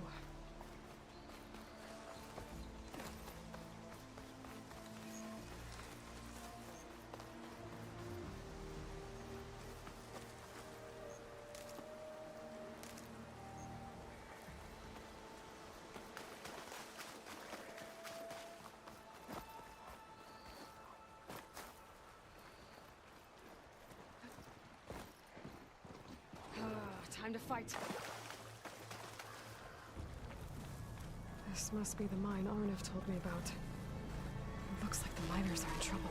Speaker 2: Time to fight. This must be the mine Arnav told me about. It looks like the miners are in trouble.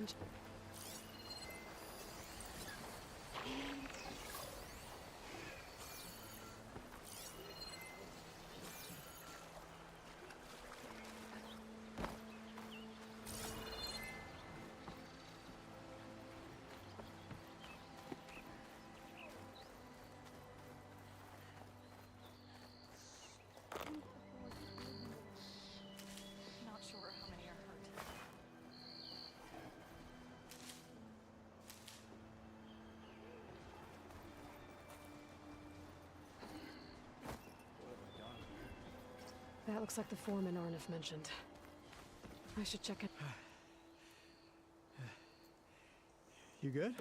Speaker 2: mentioned.
Speaker 9: Not sure how many are hurt.
Speaker 2: That looks like the foreman Arnif mentioned. I should check it.
Speaker 10: You good?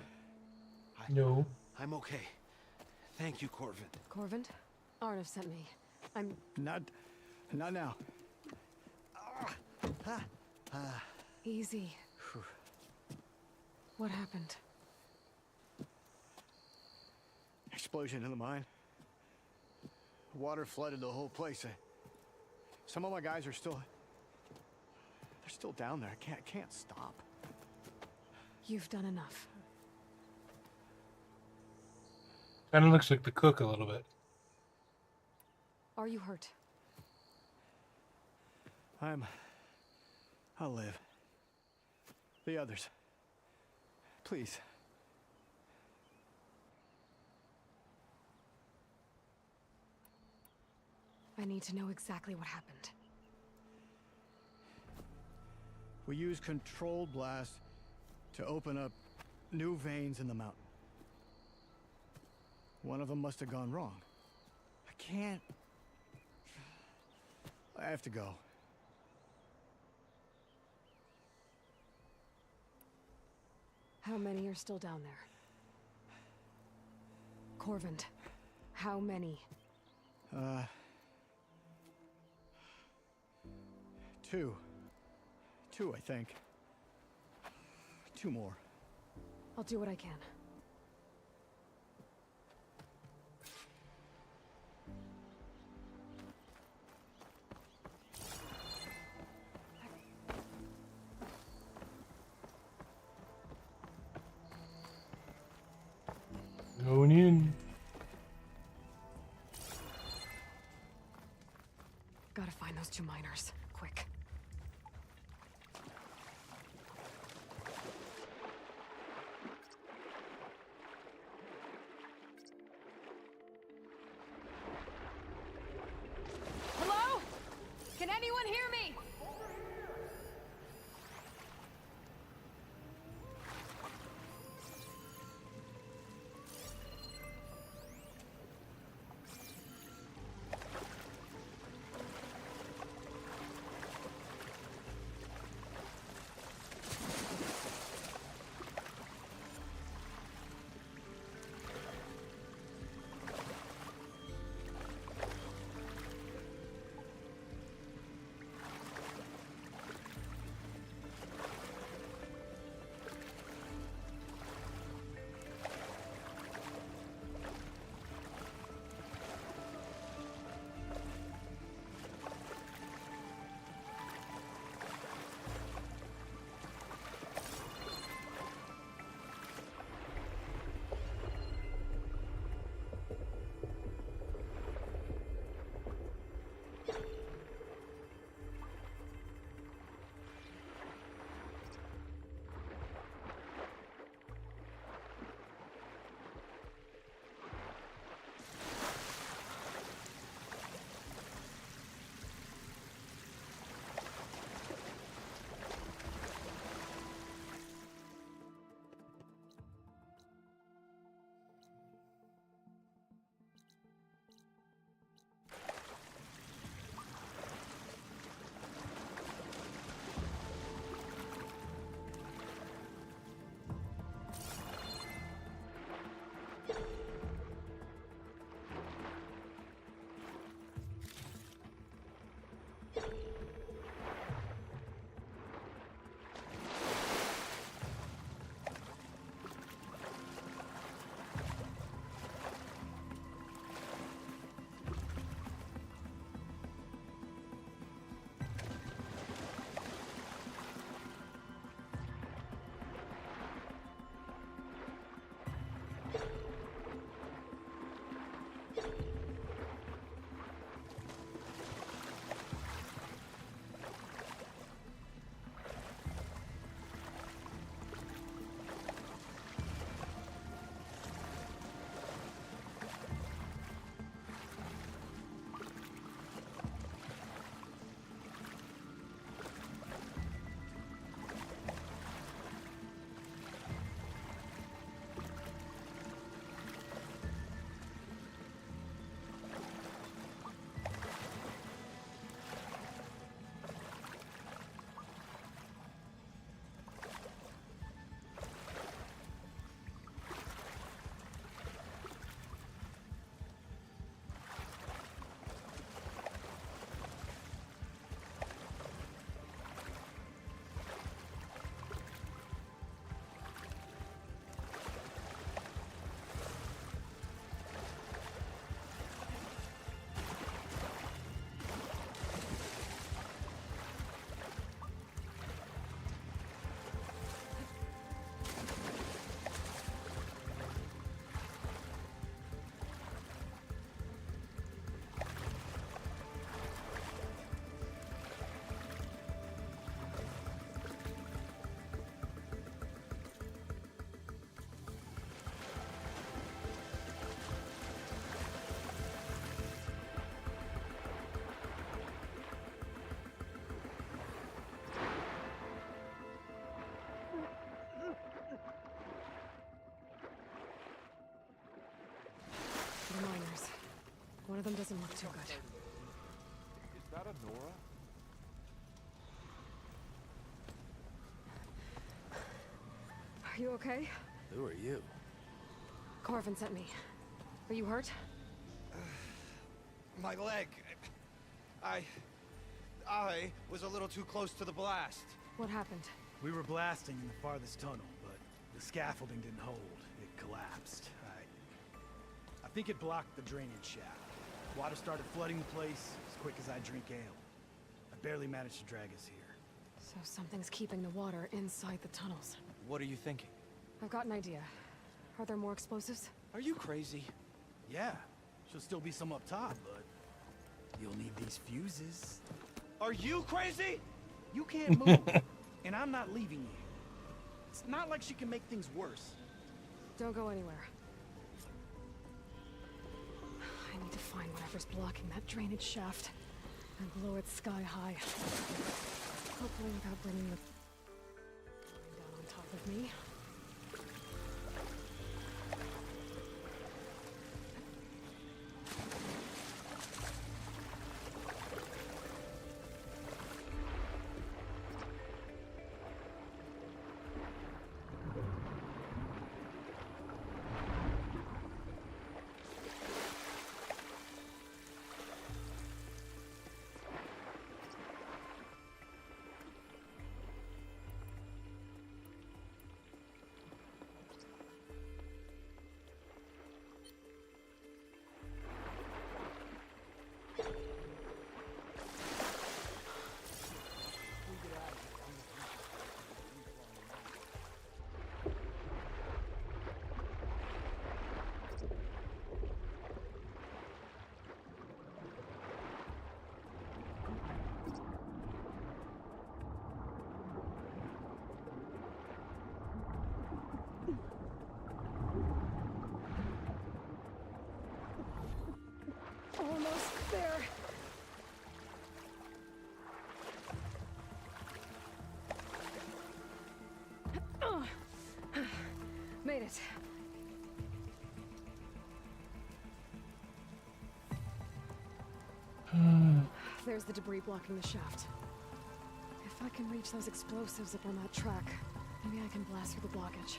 Speaker 1: No.
Speaker 10: I'm okay. Thank you, Corvin.
Speaker 2: Corvin? Arnif sent me. I'm...
Speaker 10: Not now.
Speaker 2: Easy. What happened?
Speaker 10: Explosion in the mine. Water flooded the whole place. Some of my guys are still... They're still down there. I can't stop.
Speaker 2: You've done enough.
Speaker 1: Kind of looks like the cook a little bit.
Speaker 2: Are you hurt?
Speaker 10: I'll live. The others. Please.
Speaker 2: I need to know exactly what happened.
Speaker 10: We used controlled blast to open up new veins in the mountain. One of them must have gone wrong. I have to go.
Speaker 2: How many are still down there? Corvin, how many?
Speaker 10: Two. Two, I think. Two more.
Speaker 2: I'll do what I can.
Speaker 1: Going in.
Speaker 2: Gotta find those two miners. Quick.
Speaker 8: Hello? Can anyone hear me?
Speaker 2: One of them doesn't look too good.
Speaker 13: Is that a Nora?
Speaker 2: Are you okay?
Speaker 6: Who are you?
Speaker 2: Corvin sent me. Are you hurt?
Speaker 14: My leg. I was a little too close to the blast.
Speaker 2: What happened?
Speaker 15: We were blasting in the farthest tunnel, but the scaffolding didn't hold. It collapsed. I think it blocked the drainage shaft. Water started flooding the place as quick as I drink ale. I barely managed to drag us here.
Speaker 2: So something's keeping the water inside the tunnels.
Speaker 14: What are you thinking?
Speaker 2: I've got an idea. Are there more explosives?
Speaker 14: Are you crazy?
Speaker 15: Yeah, should still be some up top, but you'll need these fuses.
Speaker 14: Are you crazy?
Speaker 15: You can't move, and I'm not leaving you. It's not like she can make things worse.
Speaker 2: Don't go anywhere. I need to find whatever's blocking that drainage shaft and blow it sky high. Hopefully without bringing the down on top of me. Almost there. Made it. There's the debris blocking the shaft. If I can reach those explosives up on that track, maybe I can blast through the blockage.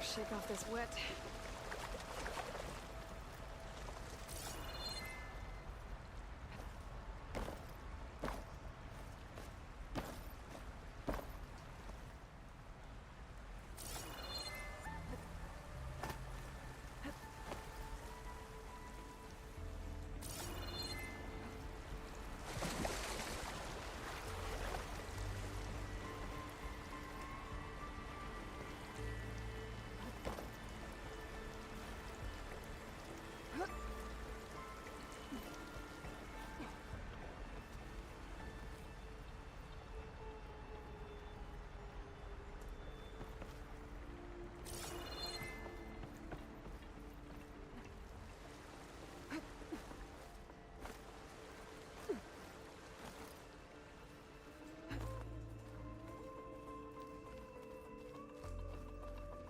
Speaker 2: Shake off this wet.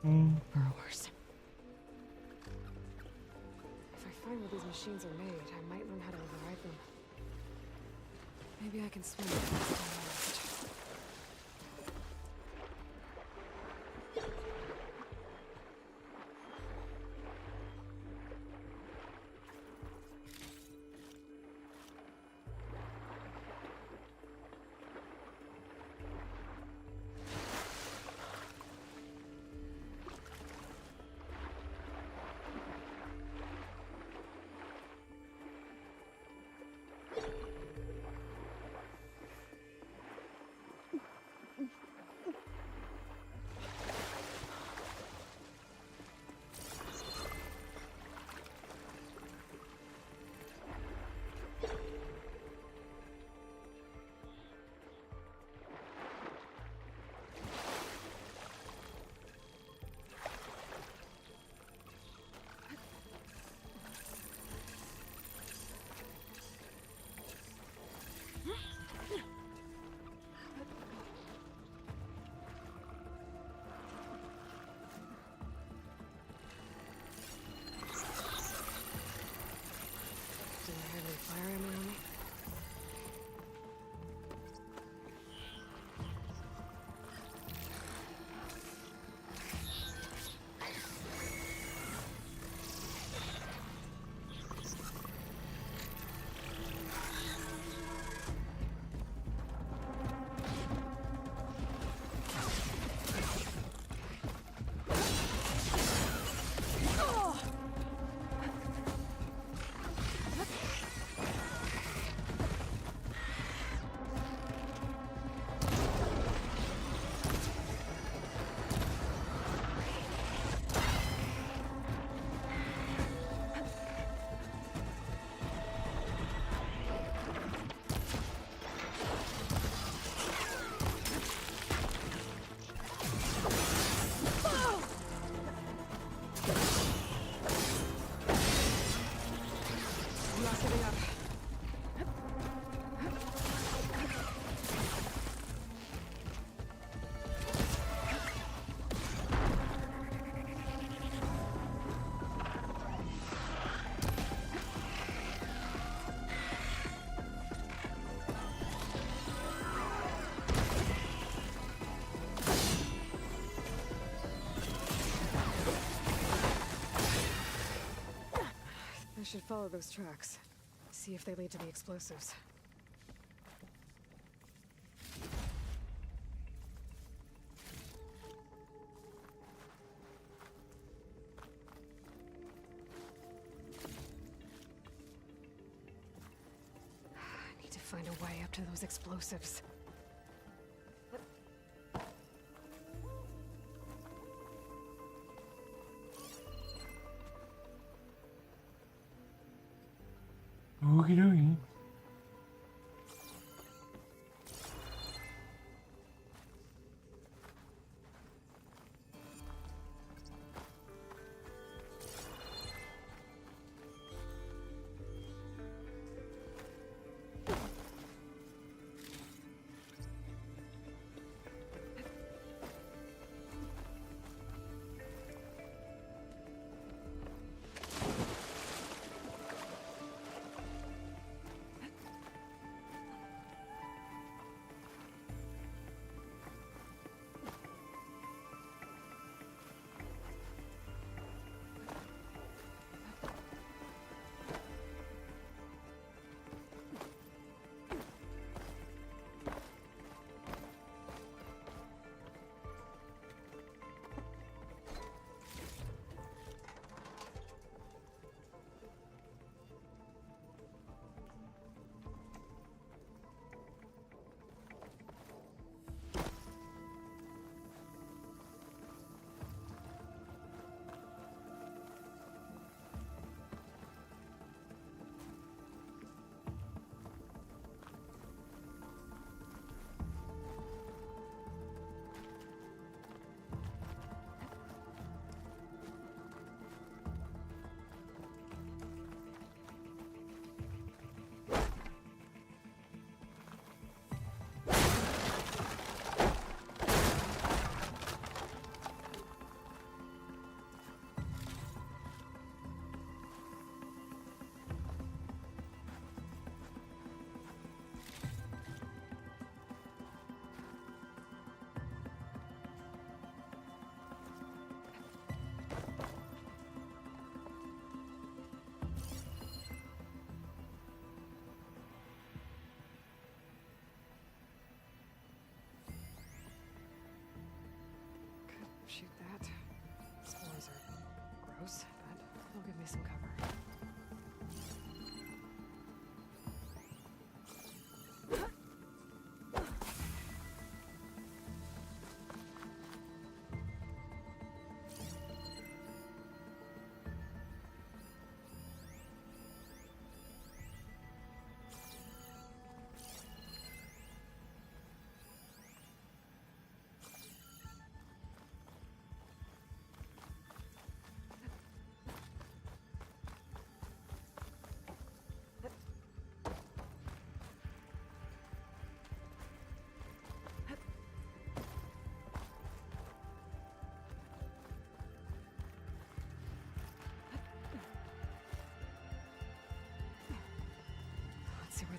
Speaker 2: Or worse. If I find where these machines are made, I might learn how to override them. Maybe I can swim faster than most. Do I have any fire ammo on me? I'm not giving up. I should follow those tracks. See if they lead to the explosives. I need to find a way up to those explosives.
Speaker 1: Okie dokie.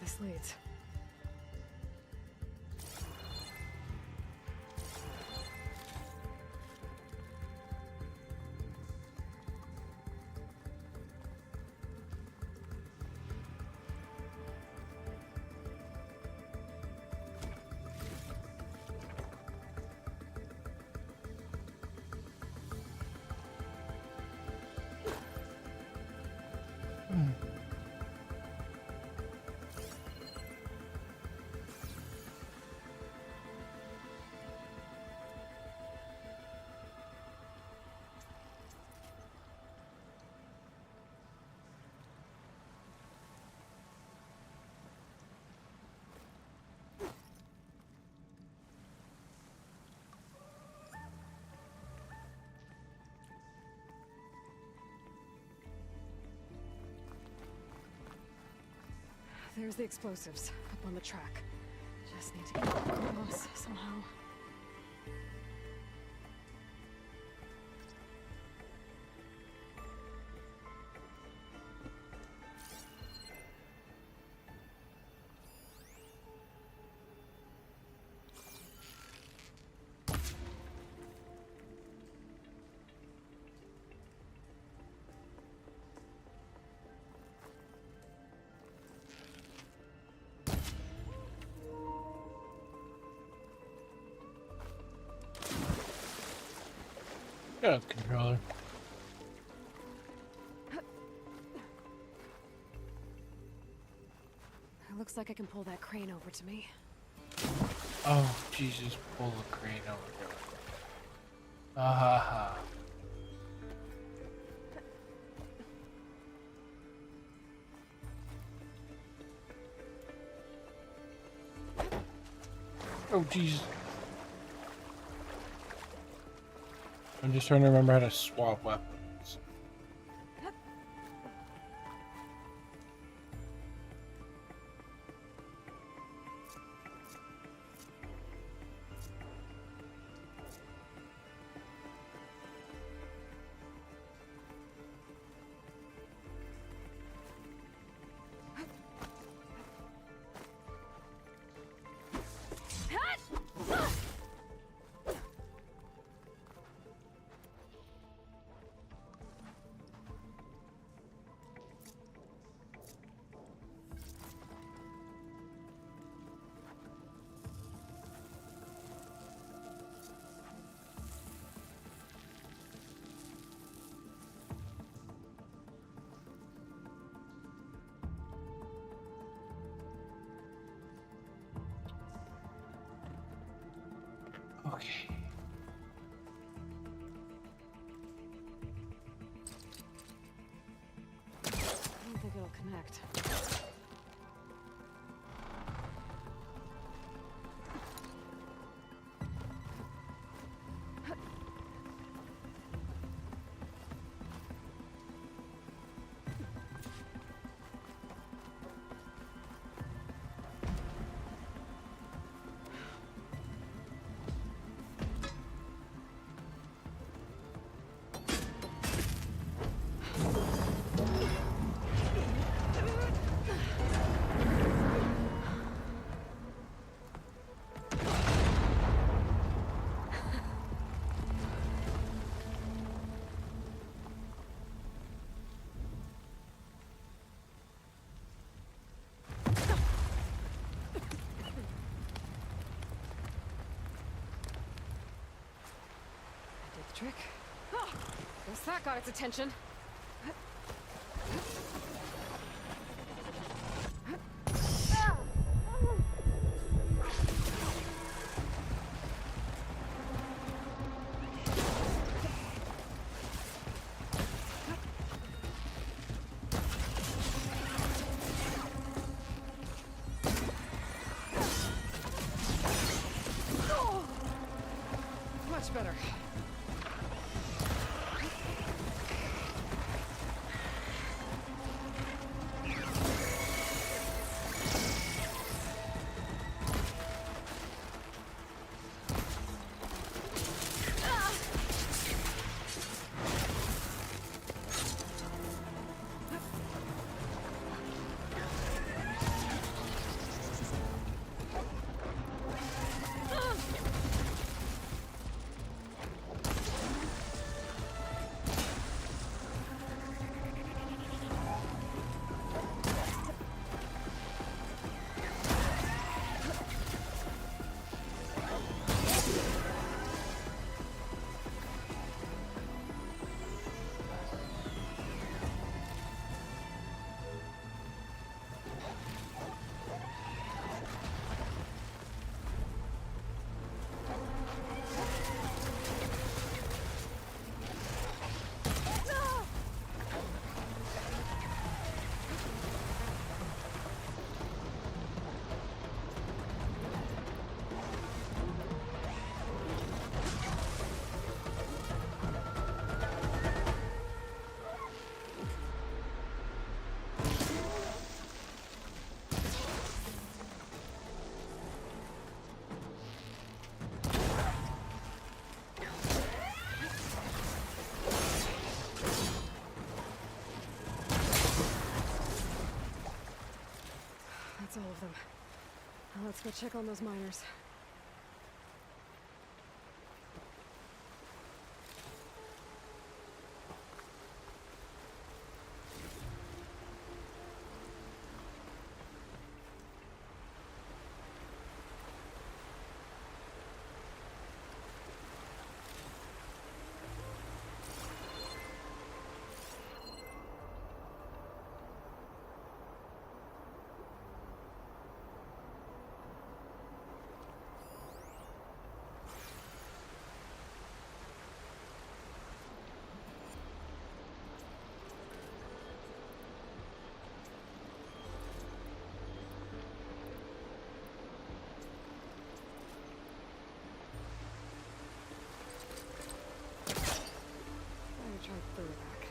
Speaker 2: this leads. There's the explosives up on the track. Just need to get across somehow.
Speaker 1: Yeah, controller.
Speaker 2: It looks like I can pull that crane over to me.
Speaker 1: Oh, Jesus, pull the crane over here. Ah ha ha. Oh, Jesus. I'm just trying to remember how to swap weapons. Okay.
Speaker 2: I don't think it'll connect. Trick. Oh, guess that got its attention. Much better. Let's go check on those miners. Try further back.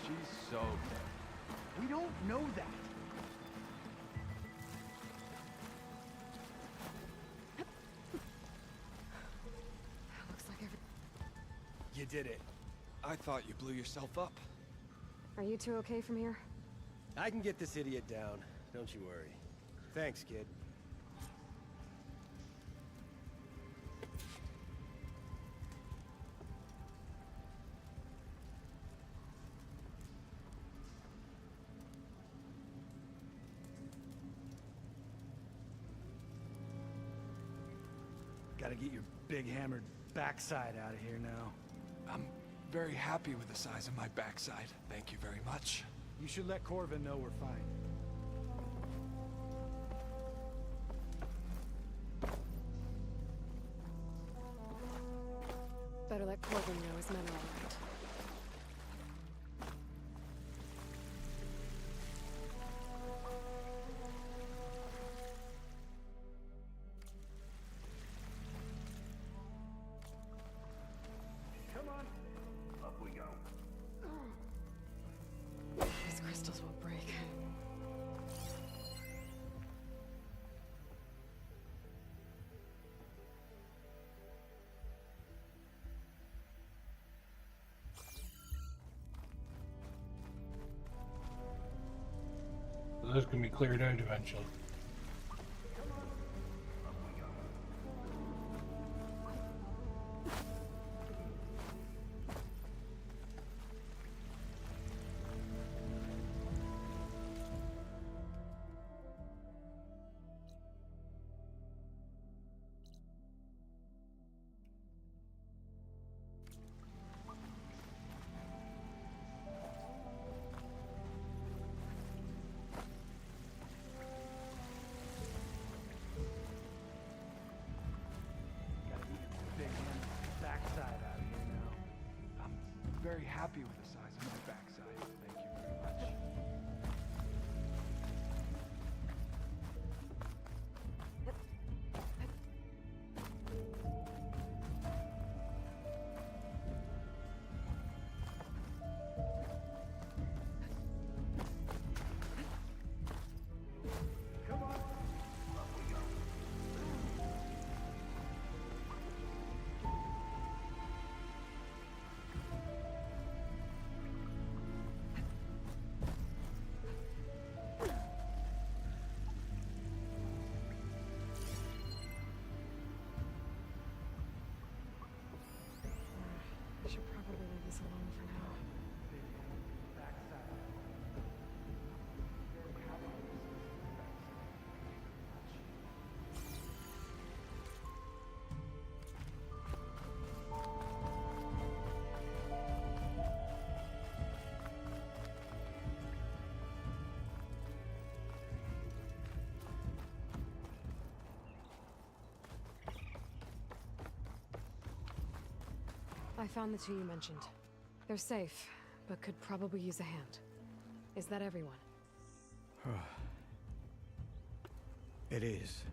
Speaker 13: She's so dead. We don't know that.
Speaker 2: Looks like every...
Speaker 14: You did it. I thought you blew yourself up.
Speaker 2: Are you two okay from here?
Speaker 7: I can get this idiot down. Don't you worry. Thanks, kid.
Speaker 15: Gotta get your big hammered backside out of here now.
Speaker 14: I'm very happy with the size of my backside. Thank you very much.
Speaker 15: You should let Corvin know we're fine.
Speaker 2: Better let Corbin know his men are all right.
Speaker 15: Come on, up we go.
Speaker 2: These crystals will break.
Speaker 1: Those can be cleared out eventually.
Speaker 13: very happy with the size of my backside. Thank you very much.
Speaker 2: I should probably leave this alone for now. I found the two you mentioned. They're safe, but could probably use a hand. Is that everyone?
Speaker 16: It is.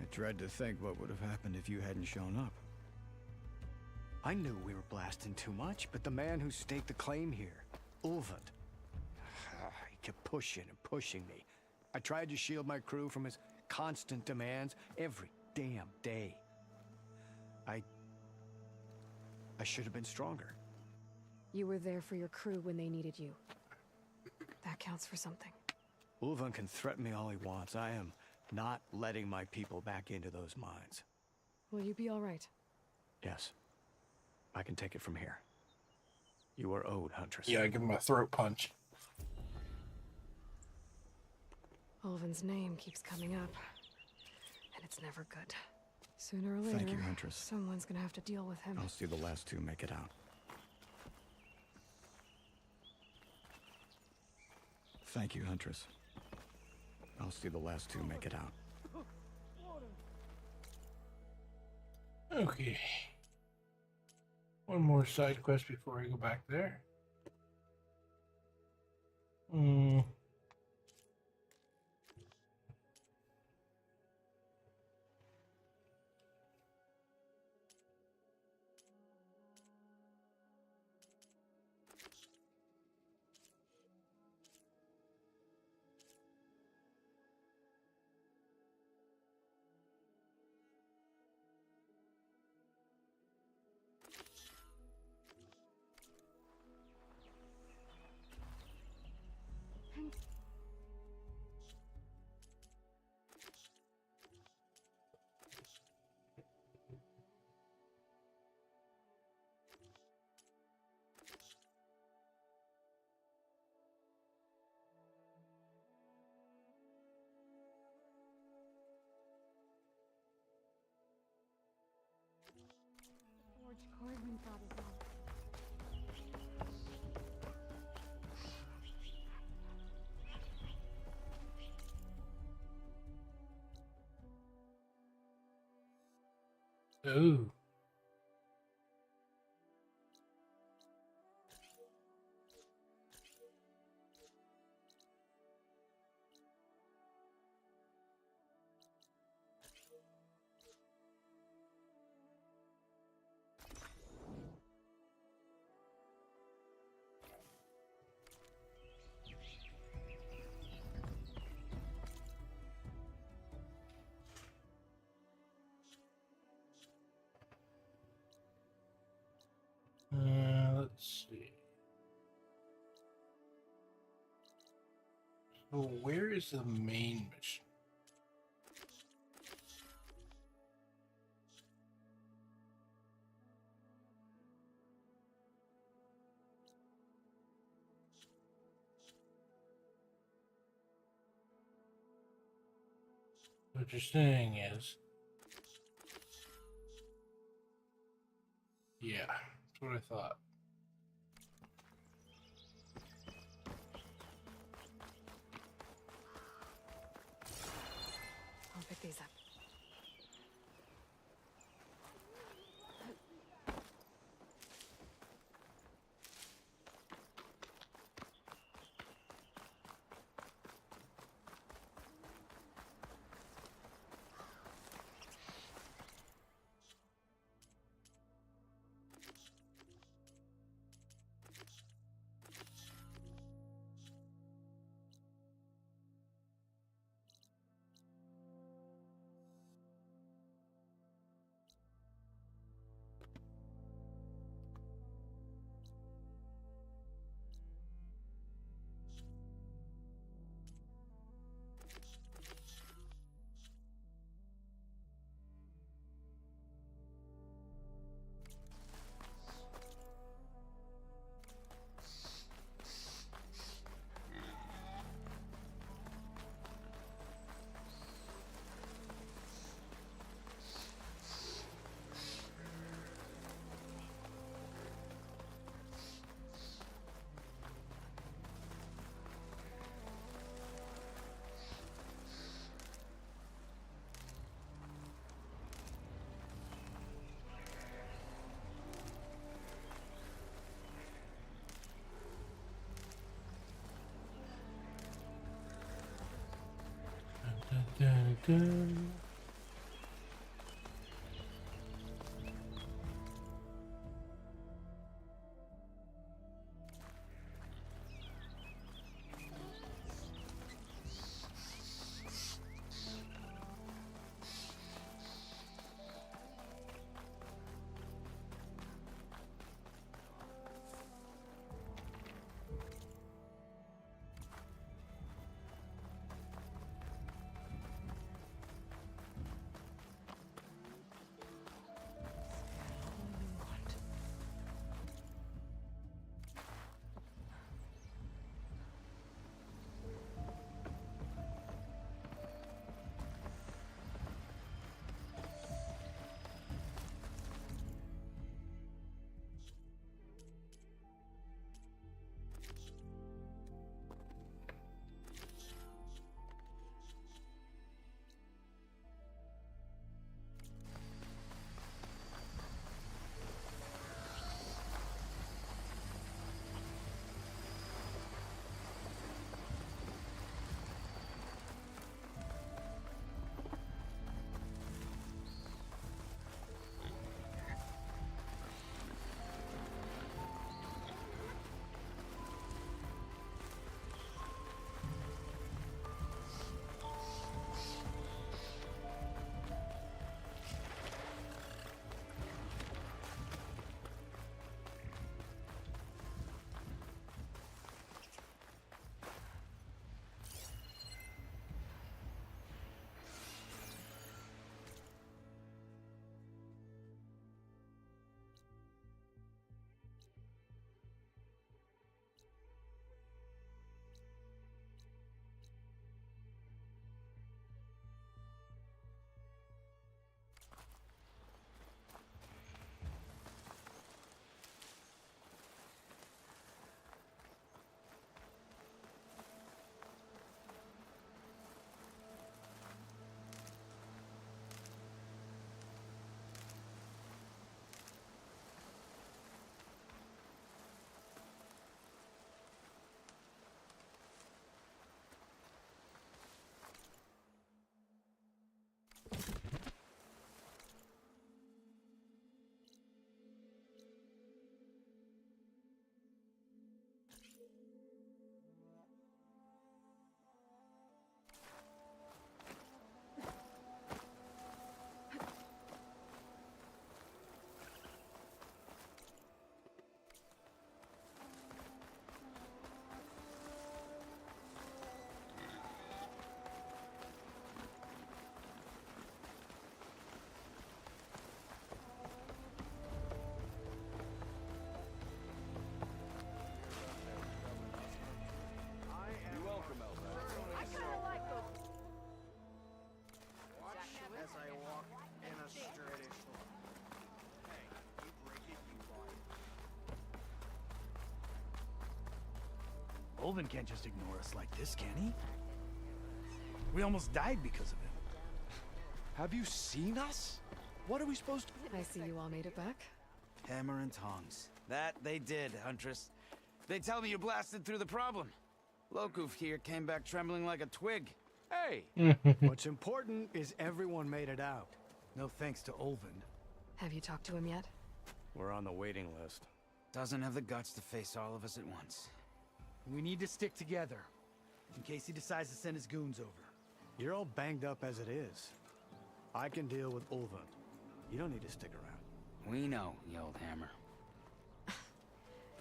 Speaker 16: I dread to think what would have happened if you hadn't shown up.
Speaker 10: I knew we were blasting too much, but the man who staked the claim here, Ulvund, he kept pushing and pushing me. I tried to shield my crew from his constant demands every damn day. I should have been stronger.
Speaker 2: You were there for your crew when they needed you. That counts for something.
Speaker 10: Ulvund can threaten me all he wants. I am not letting my people back into those mines.
Speaker 2: Will you be all right?
Speaker 10: Yes. I can take it from here. You are owed, Huntress.
Speaker 1: Yeah, I give him a throat punch.
Speaker 2: Ulvund's name keeps coming up, and it's never good. Sooner or later,
Speaker 16: Thank you, Huntress.
Speaker 2: someone's gonna have to deal with him.
Speaker 16: I'll see the last two make it out. Thank you, Huntress. I'll see the last two make it out.
Speaker 1: Okay. One more side quest before I go back there.
Speaker 9: George Corwin got it all.
Speaker 1: Ooh. Let's see. So where is the main mission? What you're saying is, yeah, that's what I thought.
Speaker 2: I'll pick these up.
Speaker 1: dun.
Speaker 15: Olvin can't just ignore us like this, can he? We almost died because of him.
Speaker 14: Have you seen us? What are we supposed to...
Speaker 2: I see you all made it back.
Speaker 3: Hammer and tongs. That they did, Huntress. They tell me you blasted through the problem. Lokuf here came back trembling like a twig.
Speaker 15: Hey! What's important is everyone made it out. No thanks to Olvin.
Speaker 2: Have you talked to him yet?
Speaker 7: We're on the waiting list.
Speaker 3: Doesn't have the guts to face all of us at once.
Speaker 15: We need to stick together, in case he decides to send his goons over. You're all banged up as it is. I can deal with Olvin. You don't need to stick around.
Speaker 3: We know, you old hammer.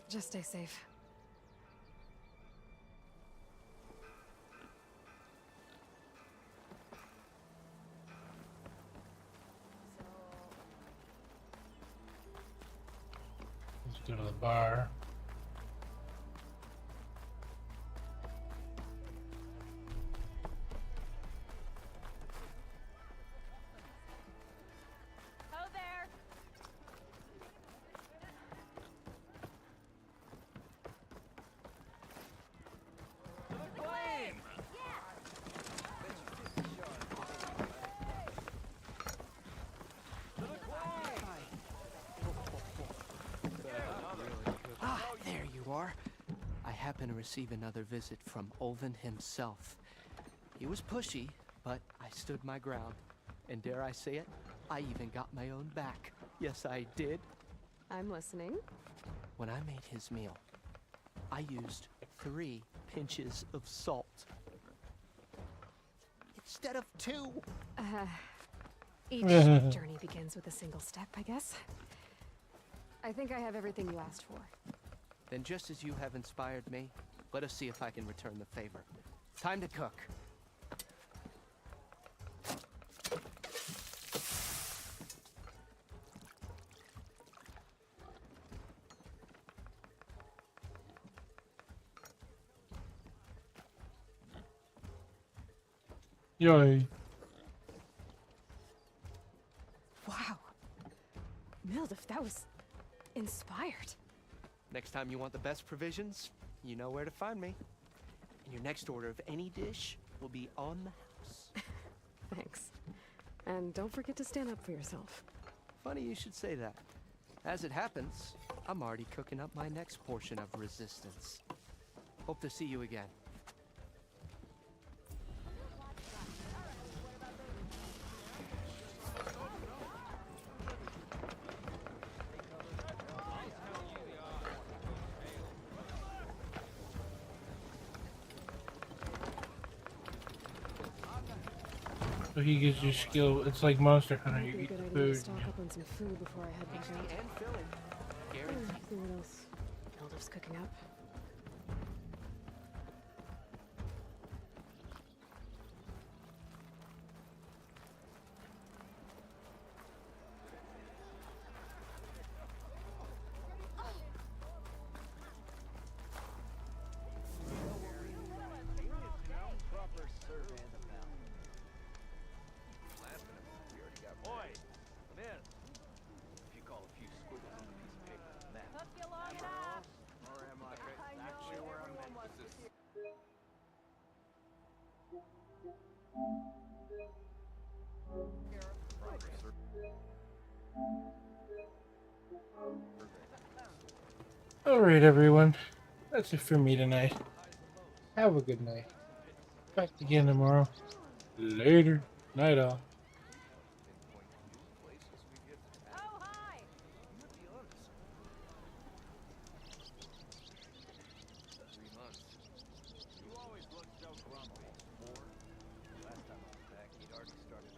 Speaker 2: Just stay safe.
Speaker 1: Let's go to the bar.
Speaker 10: I happen to receive another visit from Olvin himself. He was pushy, but I I stood my ground. And dare I say it, I even got my own back. Yes, I did.
Speaker 2: I'm listening.
Speaker 10: When I made his meal, I used 3 pinches of salt. Instead of 2.
Speaker 2: Each journey begins with a single step, I guess. I think I have everything you asked for.
Speaker 10: Then just as you have inspired me, let us see if I can return the favor. Time to cook.
Speaker 1: Yay.
Speaker 2: Wow. Mildif, that was inspired.
Speaker 10: Next time you want the best provisions, you know where to find me. And your next order of any dish will be on the house.
Speaker 2: Thanks. And don't forget to stand up for yourself.
Speaker 10: Funny you should say that. As it happens, I'm already cooking up my next portion of resistance. Hope to see you again.
Speaker 1: So he gives you skill. It's like Monster Hunter. You
Speaker 2: Might be a
Speaker 1: eat
Speaker 2: good
Speaker 1: the
Speaker 2: idea
Speaker 1: food.
Speaker 2: to stock up on some food before I head back out. See what else Mildif's cooking up.
Speaker 1: Alright, everyone. That's it for me tonight. Have a good night. Back again tomorrow. Later. Night all.
Speaker 11: You always look so grumpy. Or, last time I was back, he'd already started